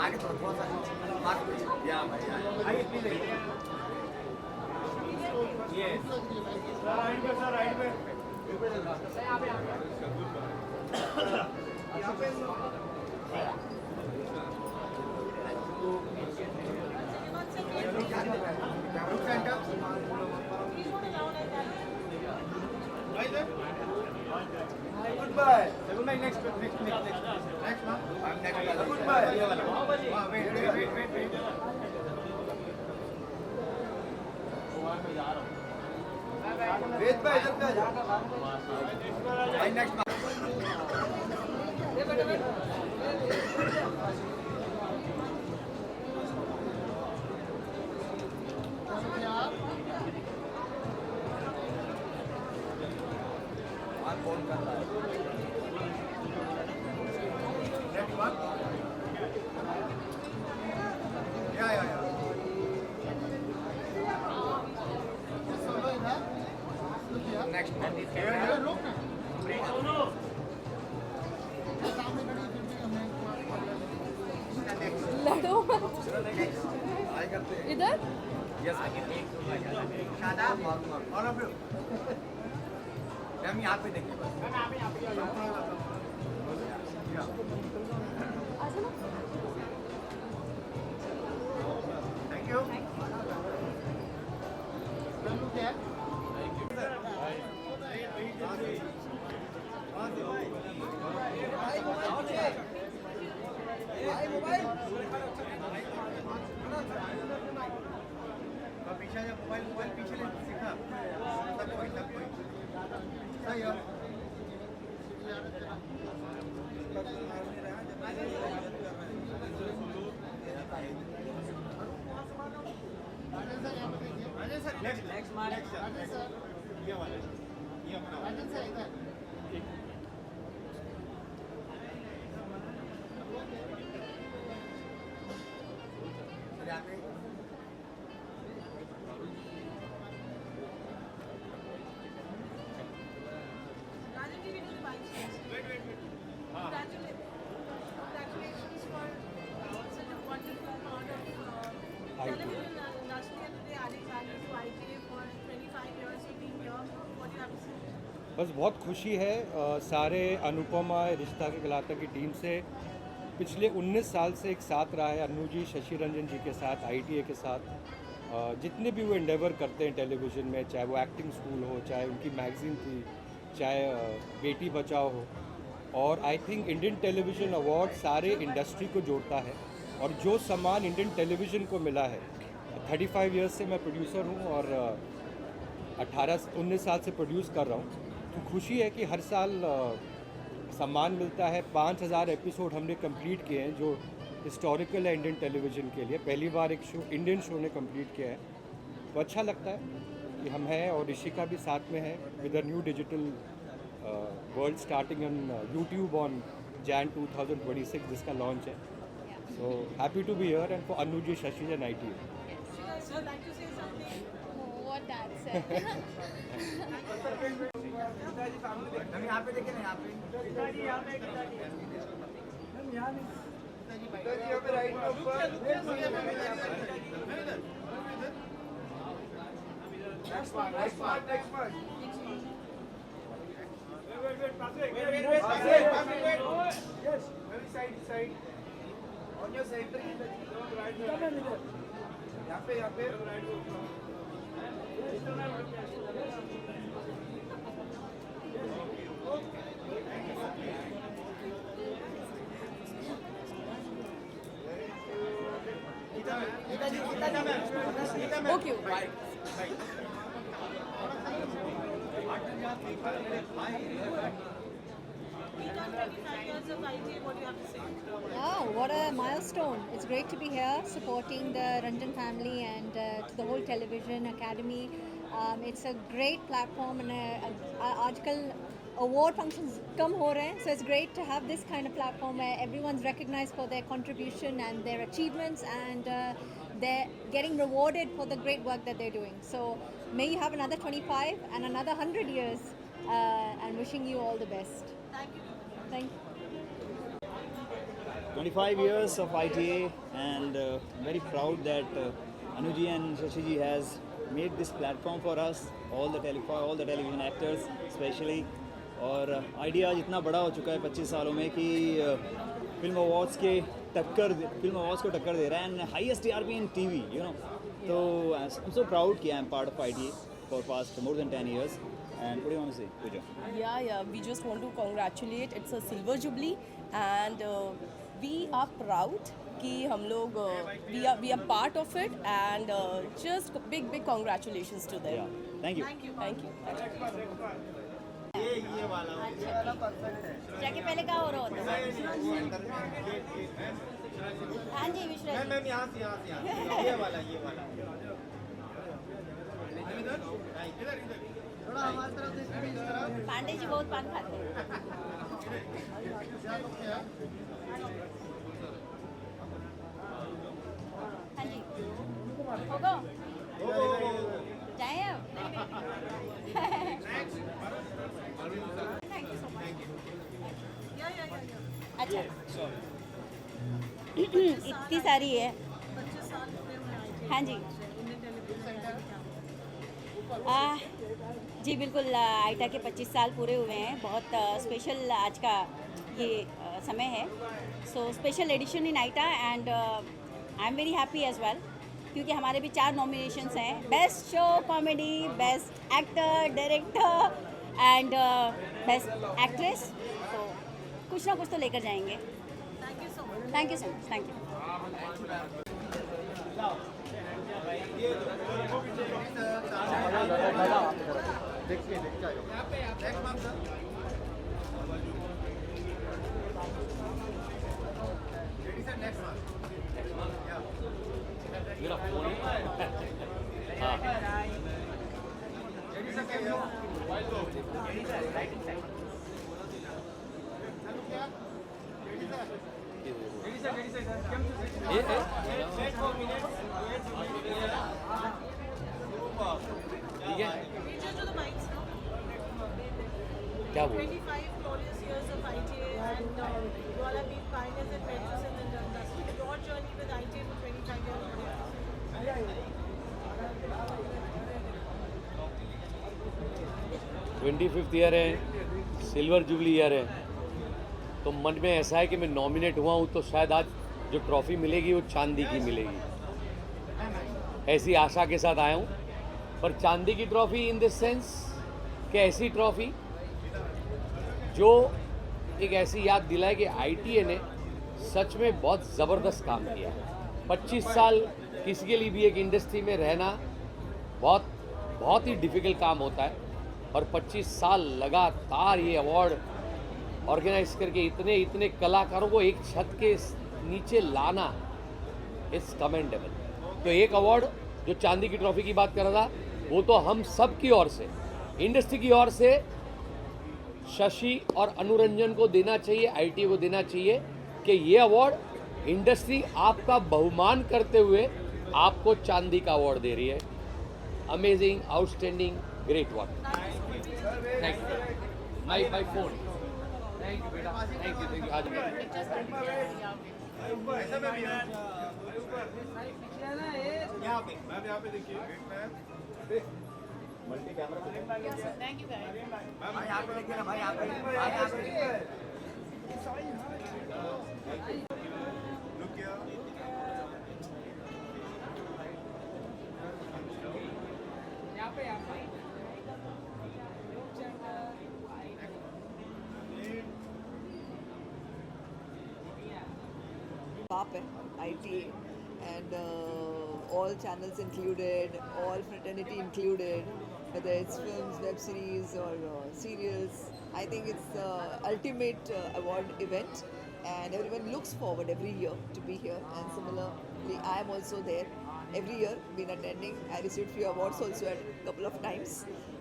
आगे थोड़ा सा आगे या भाई आइए प्लीज ये राइट पे सर राइट पे यहाँ पे Goodbye. Goodbye. Next, ma'am. I'm next. Goodbye. Wait. Wait, bhai, idhar pe aa जाओ. Bhai, next, ma'am. फोन कर रहा है नेक्स्ट वन या नेक्स्ट लड़ो इधर शादाब और अब हम यहाँ पे देखिए थैंक यू पीछे मोबाइल पीछे सीखा सब कोई सही है नेक्स्ट ये वाला ये अपना बस बहुत खुशी है सारे अनुपमा रिश्ता के गलाता की टीम से पिछले 19 साल से एक साथ रहा है। अन्नू जी शशि रंजन जी के साथ, ITA के साथ जितने भी वो एंडेवर करते हैं टेलीविज़न में, चाहे वो एक्टिंग स्कूल हो, चाहे उनकी मैगज़ीन थी, चाहे बेटी बचाओ हो, और I think Indian television award सारे इंडस्ट्री को जोड़ता है। और जो सम्मान इंडियन टेलीविज़न को मिला है, 35 ईयर्स से मैं प्रोड्यूसर हूँ और 19 साल से प्रोड्यूस कर रहा हूँ, तो खुशी है कि हर साल सम्मान मिलता है। 5000 एपिसोड हमने कंप्लीट किए हैं, जो हिस्टोरिकल है इंडियन टेलीविज़न के लिए। पहली बार एक शो इंडियन शो ने कंप्लीट किया है, तो अच्छा लगता है कि हम हैं। और ऋषिका भी साथ में है with a new digital world starting on YouTube on Jan 2026 जिसका लॉन्च है। So happy to be here and for Annu ji, Shashi and ITA। So, I'd like to say something. What dad said. हम यहाँ पे देखें ना, यहाँ पे पिताजी यहाँ पे राइट में ऊपर next one yes side on your side यहाँ पे Okay. Yeah, what a milestone. It's great to be here supporting the Ranjan family and to the whole television academy. It's a great platform and आजकल award functions come हो रहे हैं, so it's great to have this kind of platform where everyone's recognized for their contribution and their achievements, and they're getting rewarded for the great work that they're doing. So may you have another 25 and another 100 years, and wishing you all the best. Thank you. Thank you. 25 years of ITA, and very proud that Anuji and Shashiji has made this platform for us, all the television actors especially. और idea आज इतना बड़ा हो चुका है 25 सालों में कि फिल्म अवार्ड्स को टक्कर दे रहा है, and highest TRP in TV, you know. So I'm so proud कि I'm part of ITA for past more than 10 years. And what do you want to say, Pooja? Yeah, we just want to congratulate. It's a silver jubilee, and we are proud कि हम लोग we are part of it, and just big congratulations to them. Yeah, thank you. Thank you. ये वाला जाके पहले क्या हो रहा होता है? हाँ जी विश्राम। मैम यहाँ से ये वाला थोड़ा हमारी तरफ से पांडे जी बहुत पान खाते हैं। हाँ जी होगा जाए अब। Thank you so much. अच्छा इतनी सारी है। 25 साल पूरे हुए हैं। हाँ जी जी बिल्कुल, आइटा के 25 साल पूरे हुए हैं। बहुत स्पेशल आज का ये समय है। So special edition in ITA, and I am very happy as well, क्योंकि हमारे भी 4 नॉमिनेशंस हैं: best show comedy, best actor, director and best actress. तो कुछ ना कुछ तो लेकर जाएंगे। Thank you so much. Thank you so much. Thank you. क्या बोल 25 glorious years of ITA, and you all have been pioneers and mentors in the industry. Your journey with ITA for 25 years. 25th year है, silver jubilee year है, तो मन में ऐसा है कि मैं नॉमिनेट हुआ हूँ तो शायद आज जो ट्रॉफ़ी मिलेगी वो चांदी की मिलेगी, ऐसी आशा के साथ आया हूँ। पर चांदी की ट्रॉफ़ी इन दिस सेंस कि ऐसी ट्रॉफ़ी जो एक ऐसी याद दिलाए कि ITA ने सच में बहुत ज़बरदस्त काम किया। 25 साल किसी के लिए भी एक इंडस्ट्री में रहना बहुत ही डिफ़िकल्ट काम होता है, और 25 साल लगातार ये अवार्ड ऑर्गेनाइज करके इतने कलाकारों को एक छत के नीचे लाना इज़ कमेंडेबल। तो एक अवार्ड जो चांदी की ट्रॉफ़ी की बात कर रहा था, वो तो हम सब की ओर से, इंडस्ट्री की ओर से शशि और अनुरंजन को देना चाहिए, ITA को देना चाहिए कि ये अवार्ड इंडस्ट्री आपका बहुमान करते हुए आपको चांदी का अवार्ड दे रही है। Amazing, outstanding, great work. Thank you. My phone. Thank you बेटा, थैंक यू आज यहाँ पे देखिए मल्टी कैमरा। थैंक यू भाई, यहाँ पे देखिए ना भाई, यहाँ पे बाप है ITA, and all channels included, all fraternity included, whether it's films, web series or serials. I think it's the ultimate award event, and everyone looks forward every year to be here. And similarly, I am also there every year, been attending. I received few awards also at a couple of times,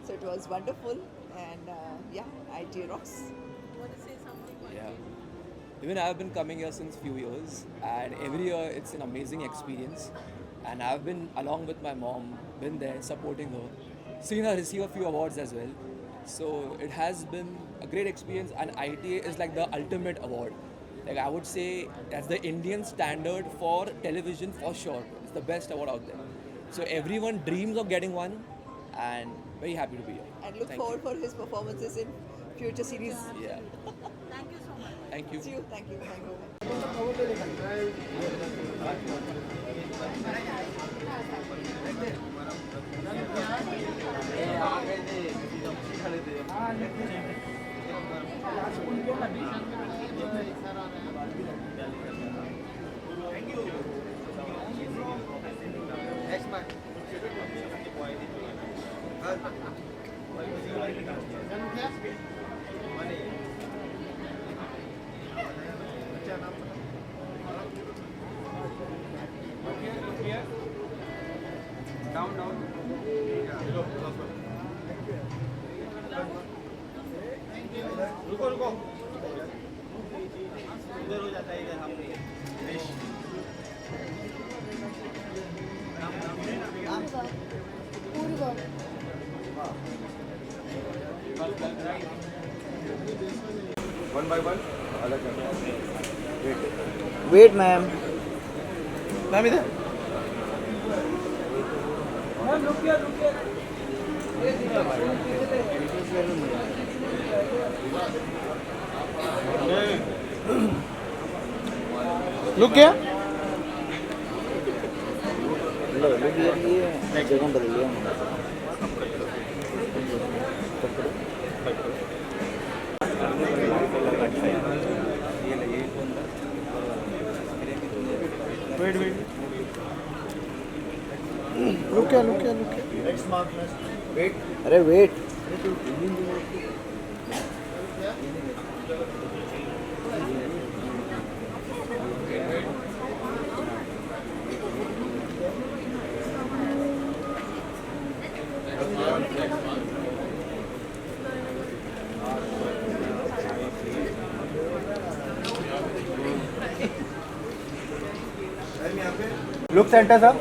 so it was wonderful. And yeah, ITA rocks. Want to say something? Yeah. Even I've been coming here since few years, and every year it's an amazing experience. And I've been, along with my mom, been there supporting her, seen her receive a few awards as well. So it has been a great experience, and ITA is like the ultimate award. Like I would say, that's the Indian standard for television for sure. It's the best award out there. So everyone dreams of getting one, and very happy to be here. And look Thank forward for his performances in future series. Yeah. Thank you so much. Thank you. See you. Thank you. Thank you. रुको इधर हो जाता है, इधर हम one by one अलग wait ma'am इधर look क्या जगह बदल लिया वेट लुक क्या वेट अरे वेट लुक सेंटर साहब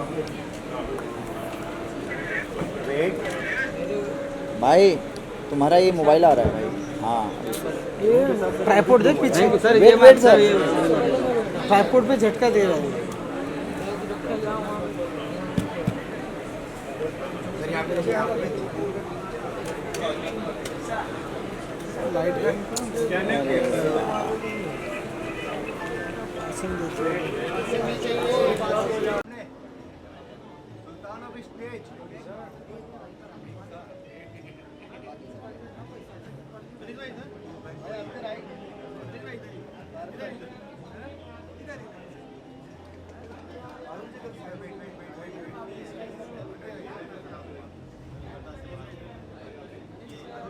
वेट भाई तुम्हारा ये मोबाइल आ रहा है भाई हाँ ट्राइपॉड देख पीछे वेट सर ट्राइपॉड पे झटका दे रहा है सुल्तान ऑफ स्टेज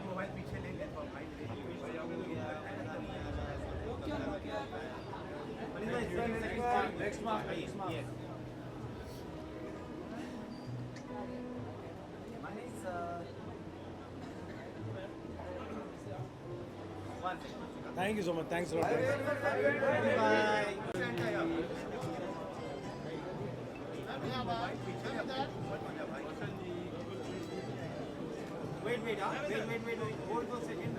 मोबाइल पीछे ले next mark Thank you so much. Thanks a lot. Wait, hold for a second.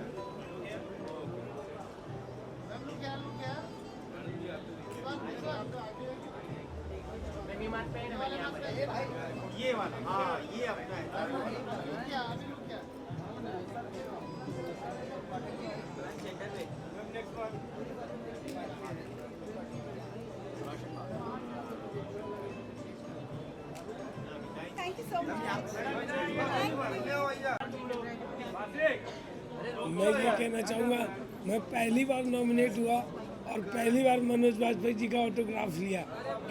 ये वाला, हाँ ये अपना है। Thank you so much. मैं ये कहना चाहूँगा, मैं पहली बार नॉमिनेट हुआ और पहली बार मनोज बाजपेयी जी का ऑटोग्राफ लिया।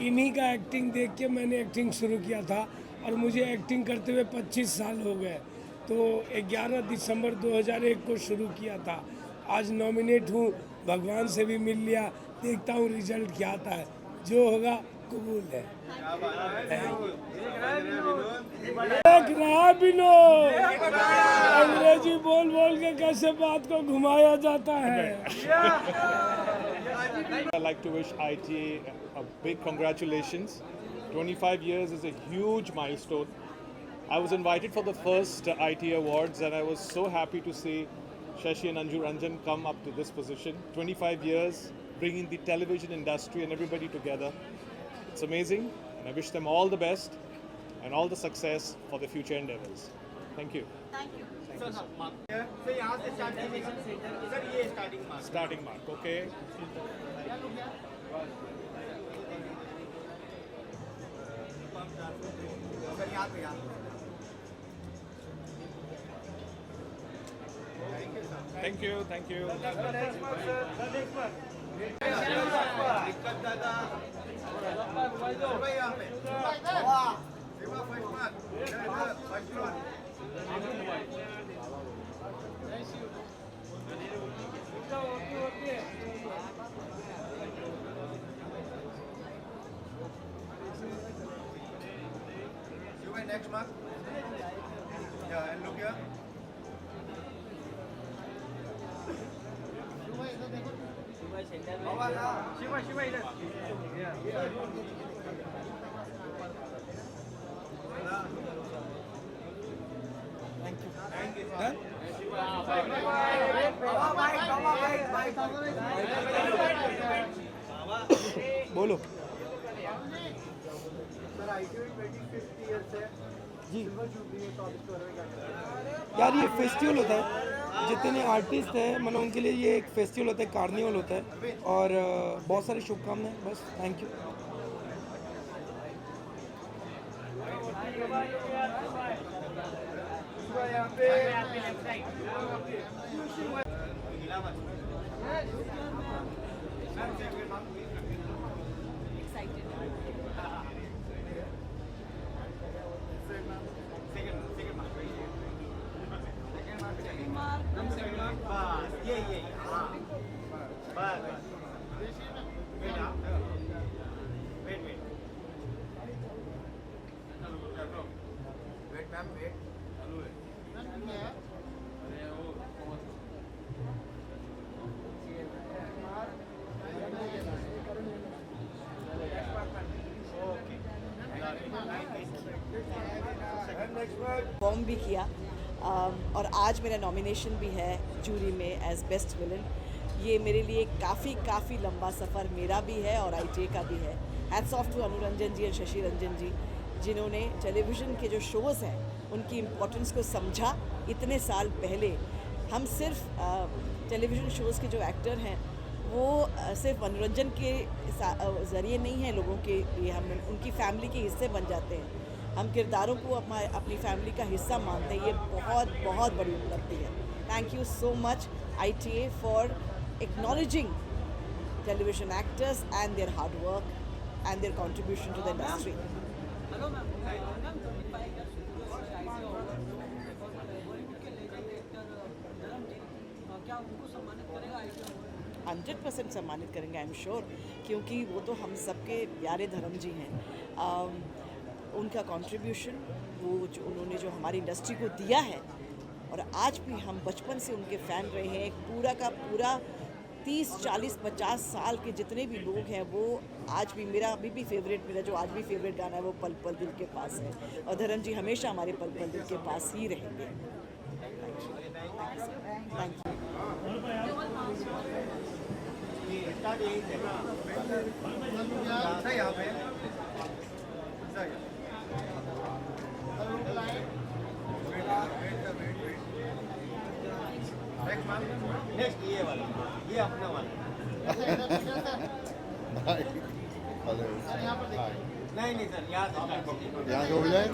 इन्हीं का एक्टिंग देख के मैंने एक्टिंग शुरू किया था और मुझे एक्टिंग करते हुए 25 साल हो गए। तो 11 दिसंबर 2001 को शुरू किया था। आज नॉमिनेट हूँ, भगवान से भी मिल लिया, देखता हूँ रिजल्ट क्या आता है, जो होगा कबूल है। अंग्रेजी बोल बोल के कैसे बात को घुमाया जाता है। I'd like to wish ITA a big congratulations. 25 years is a huge milestone. I was invited for the first ITA Awards and I was so happy to see Shashi and Anju Ranjan come up to this position. 25 years bringing the television industry and everybody together. It's amazing and I wish them all the best and all the success for their future endeavors. Thank you. Thank you. Sir यहाँ से starting sir ये starting mark Starting mark, okay. Sir यहाँ पे Thank you, thank you. Next mark. Yeah, and look here. Shiva इधर. Thank you. Done? बोलो जी यार, ये festival होता है, जितने आर्टिस्ट हैं मतलब उनके लिए ये एक फेस्टिवल होता है, कार्निवल होता है और बहुत सारी शुभकामनाएं। बस थैंक यू। परफॉर्म भी किया और आज मेरा नॉमिनेशन भी है जूरी में एज बेस्ट विलन। ये मेरे लिए काफ़ी लंबा सफ़र मेरा भी है और ITA का भी है। हैट्स ऑफ टू अनु रंजन जी और शशि रंजन जी, जिन्होंने टेलीविज़न के जो शोज़ हैं उनकी इम्पोर्टेंस को समझा इतने साल पहले। हम सिर्फ टेलीविज़न शोज़ के जो एक्टर हैं वो सिर्फ मनोरंजन के ज़रिए नहीं है लोगों के लिए, हम उनकी फैमिली के हिस्से बन जाते हैं। हम किरदारों को अपनी फैमिली का हिस्सा मानते हैं। ये बहुत बहुत बड़ी उपलब्धि है। Thank you so much ITA for acknowledging television actors and their hard work and their contribution to the industry. 100% सम्मानित करेंगे, आई एम श्योर, क्योंकि वो तो हम सबके प्यारे धर्म जी हैं। उनका कंट्रीब्यूशन, वो जो उन्होंने जो हमारी इंडस्ट्री को दिया है, और आज भी हम बचपन से उनके फ़ैन रहे हैं। एक पूरा का पूरा 30, 40, 50 साल के जितने भी लोग हैं वो आज भी मेरा अभी भी फेवरेट, मेरा जो आज भी फेवरेट गाना है वो पल पल दिल के पास है, और धर्म जी हमेशा हमारे पल पल दिल के पास ही रहेंगे। Thank you. नेक्स्ट ये वाला, ये अपना वाला। नहीं नहीं सर, यहाँ से हो जाए।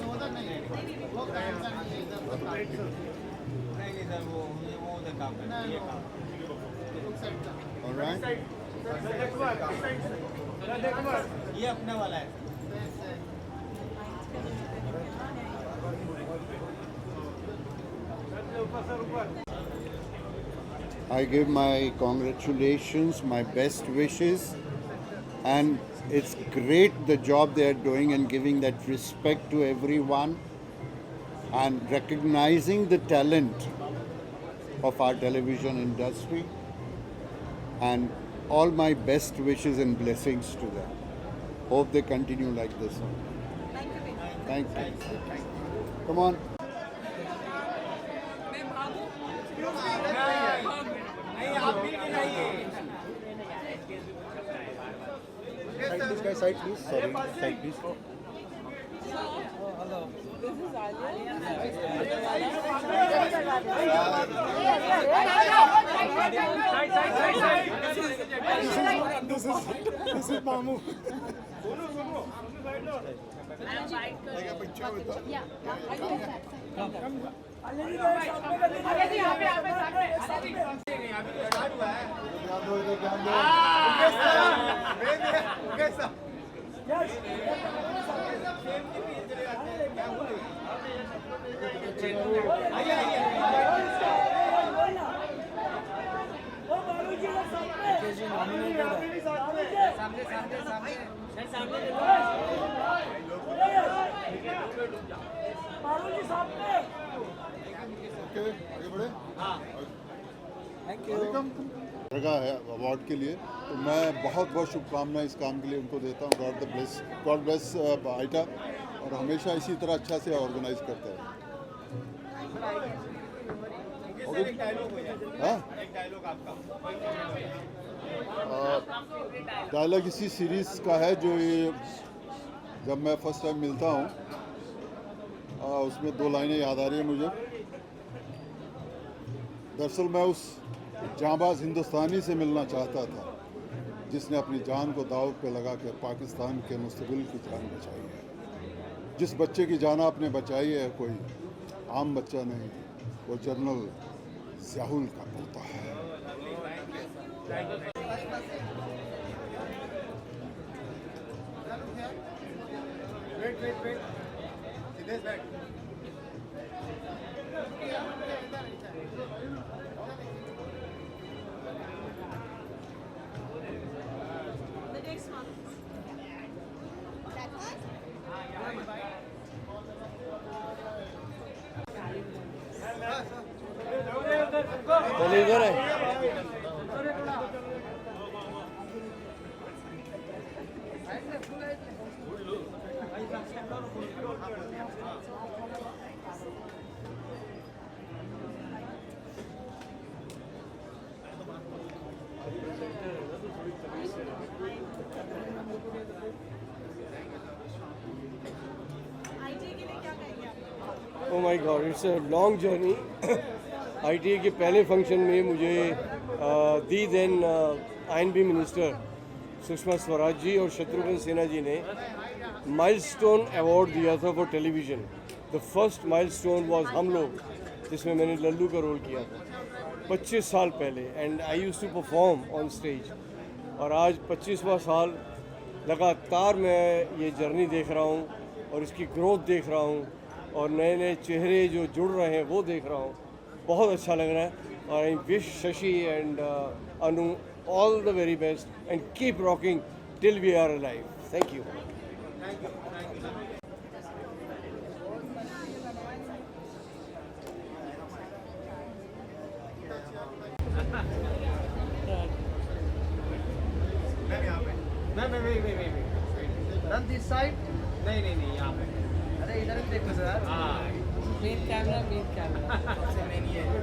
नहीं नहीं सर, वो उधर काम करना है, ये काम। ये अपना वाला है। I give my congratulations, my best wishes, and it's great the job they are doing and giving that respect to everyone and recognizing the talent of our television industry, and all my best wishes and blessings to them. Hope they continue like this. Thank you. Come on. This guy side please. Sorry, side please. Hello. This is Alia. This is Mamu. जगह है award के लिए, तो मैं बहुत बहुत शुभकामनाएं इस काम के लिए उनको देता हूँ। गॉड ब्लेस आइटा, और हमेशा इसी तरह अच्छा से ऑर्गेनाइज करता है। डायलॉग इसी सीरीज़ का है जो ये जब मैं फर्स्ट टाइम मिलता हूँ उसमें 2 लाइनें याद आ रही हैं मुझे। दरअसल मैं उस जांबाज हिंदुस्तानी से मिलना चाहता था जिसने अपनी जान को दांव पे लगा कर पाकिस्तान के मुस्तकबिल की जान बचाई है। जिस बच्चे की जान आपने बचाई है कोई आम बच्चा नहीं, वो जनरल ज़ियाउल का पोता है। चलिए इधर है। Oh my God, it's a long journey. ITA के पहले फंक्शन में मुझे दी then I&B minister Sushma Swaraj ji और शत्रुघ्न सिन्हा जी ने माइलस्टोन अवार्ड दिया था for television. The first milestone was Hum Log, जिसमें मैंने लल्लू का रोल किया था 25 साल पहले, and I used to perform on stage. और आज 25वां साल लगातार मैं ये जर्नी देख रहा हूँ और इसकी ग्रोथ देख रहा हूँ और नए नए चेहरे जो जुड़ रहे हैं वो देख रहा हूँ। बहुत अच्छा लग रहा है और I wish Shashi and Anu all the very best and keep rocking till we are alive. Thank you. Run this side. नहीं यहाँ पे। अरे इधर भी देखो सर। हाँ। मेन कैमरा सबसे मेन ये है।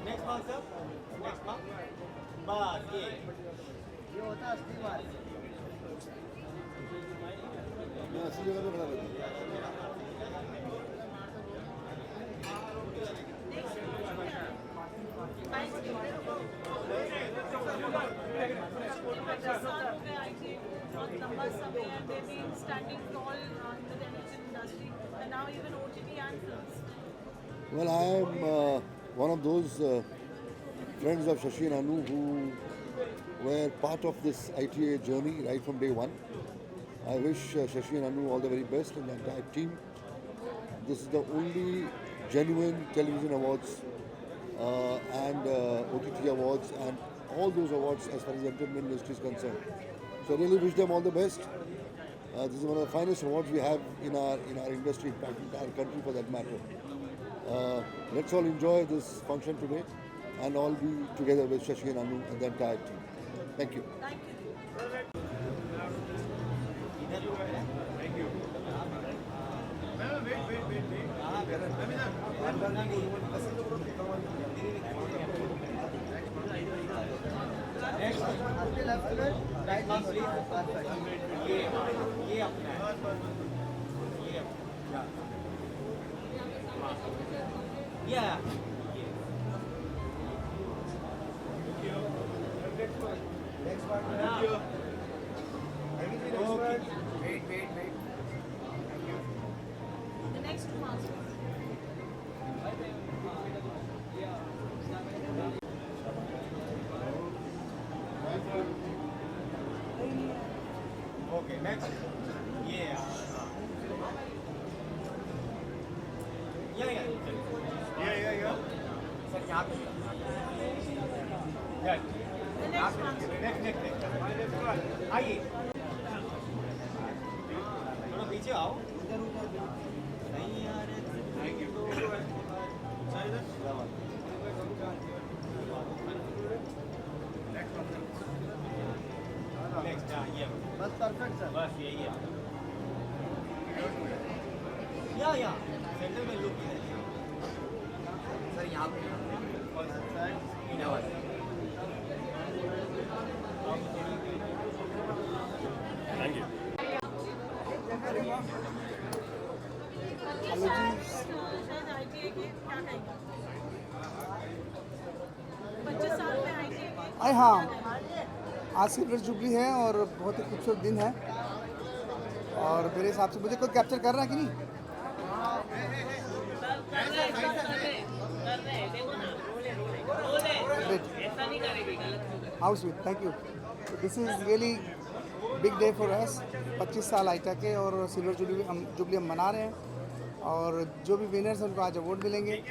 नेक्स्ट बार सर, नेक्स्ट बार बस ये होता है असली बात। असली जगह पे बना लेते Well, I am one of those friends of Shashi and Anu who were part of this ITA journey right from day one. I wish Shashi and Anu all the very best and the entire team. This is the only genuine television awards and OTT awards and all those awards as far as the entertainment industry is concerned. So I really wish them all the best. This is one of the finest awards we have in our industry, in fact, in our country for that matter. Let's all enjoy this function today and all be together with Shashi and Anu and the entire team. Thank you. Yeah. Next part. Thank you. Wait. Thank you. The next one. Okay, next. Yeah. Yeah. Sir, यहाँ पे. Yeah. Next. आइए. थोड़ा पीछे आओ. नहीं यार. Thank you. Sir इधर. Next. ये. बस perfect sir. बस यही है. या. सेंटर में लुक है. सर यहाँ पे. Thank you. हाँ, आज सिल्वर जुबली है और बहुत ही खूबसूरत दिन है और मेरे हिसाब से मुझे कोई कैप्चर कर रहा है कि नहीं? How sweet, thank you. This is really big day for us. 25 साल आईटा के और सिल्वर जुबली हम मना रहे हैं और जो भी विनर्स हैं उनको आज अवार्ड मिलेंगे।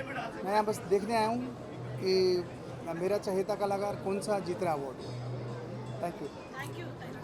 मैं यहाँ बस देखने आया हूँ कि मेरा चहेता कलाकार कौन सा जीत रहा अवार्ड। Thank you.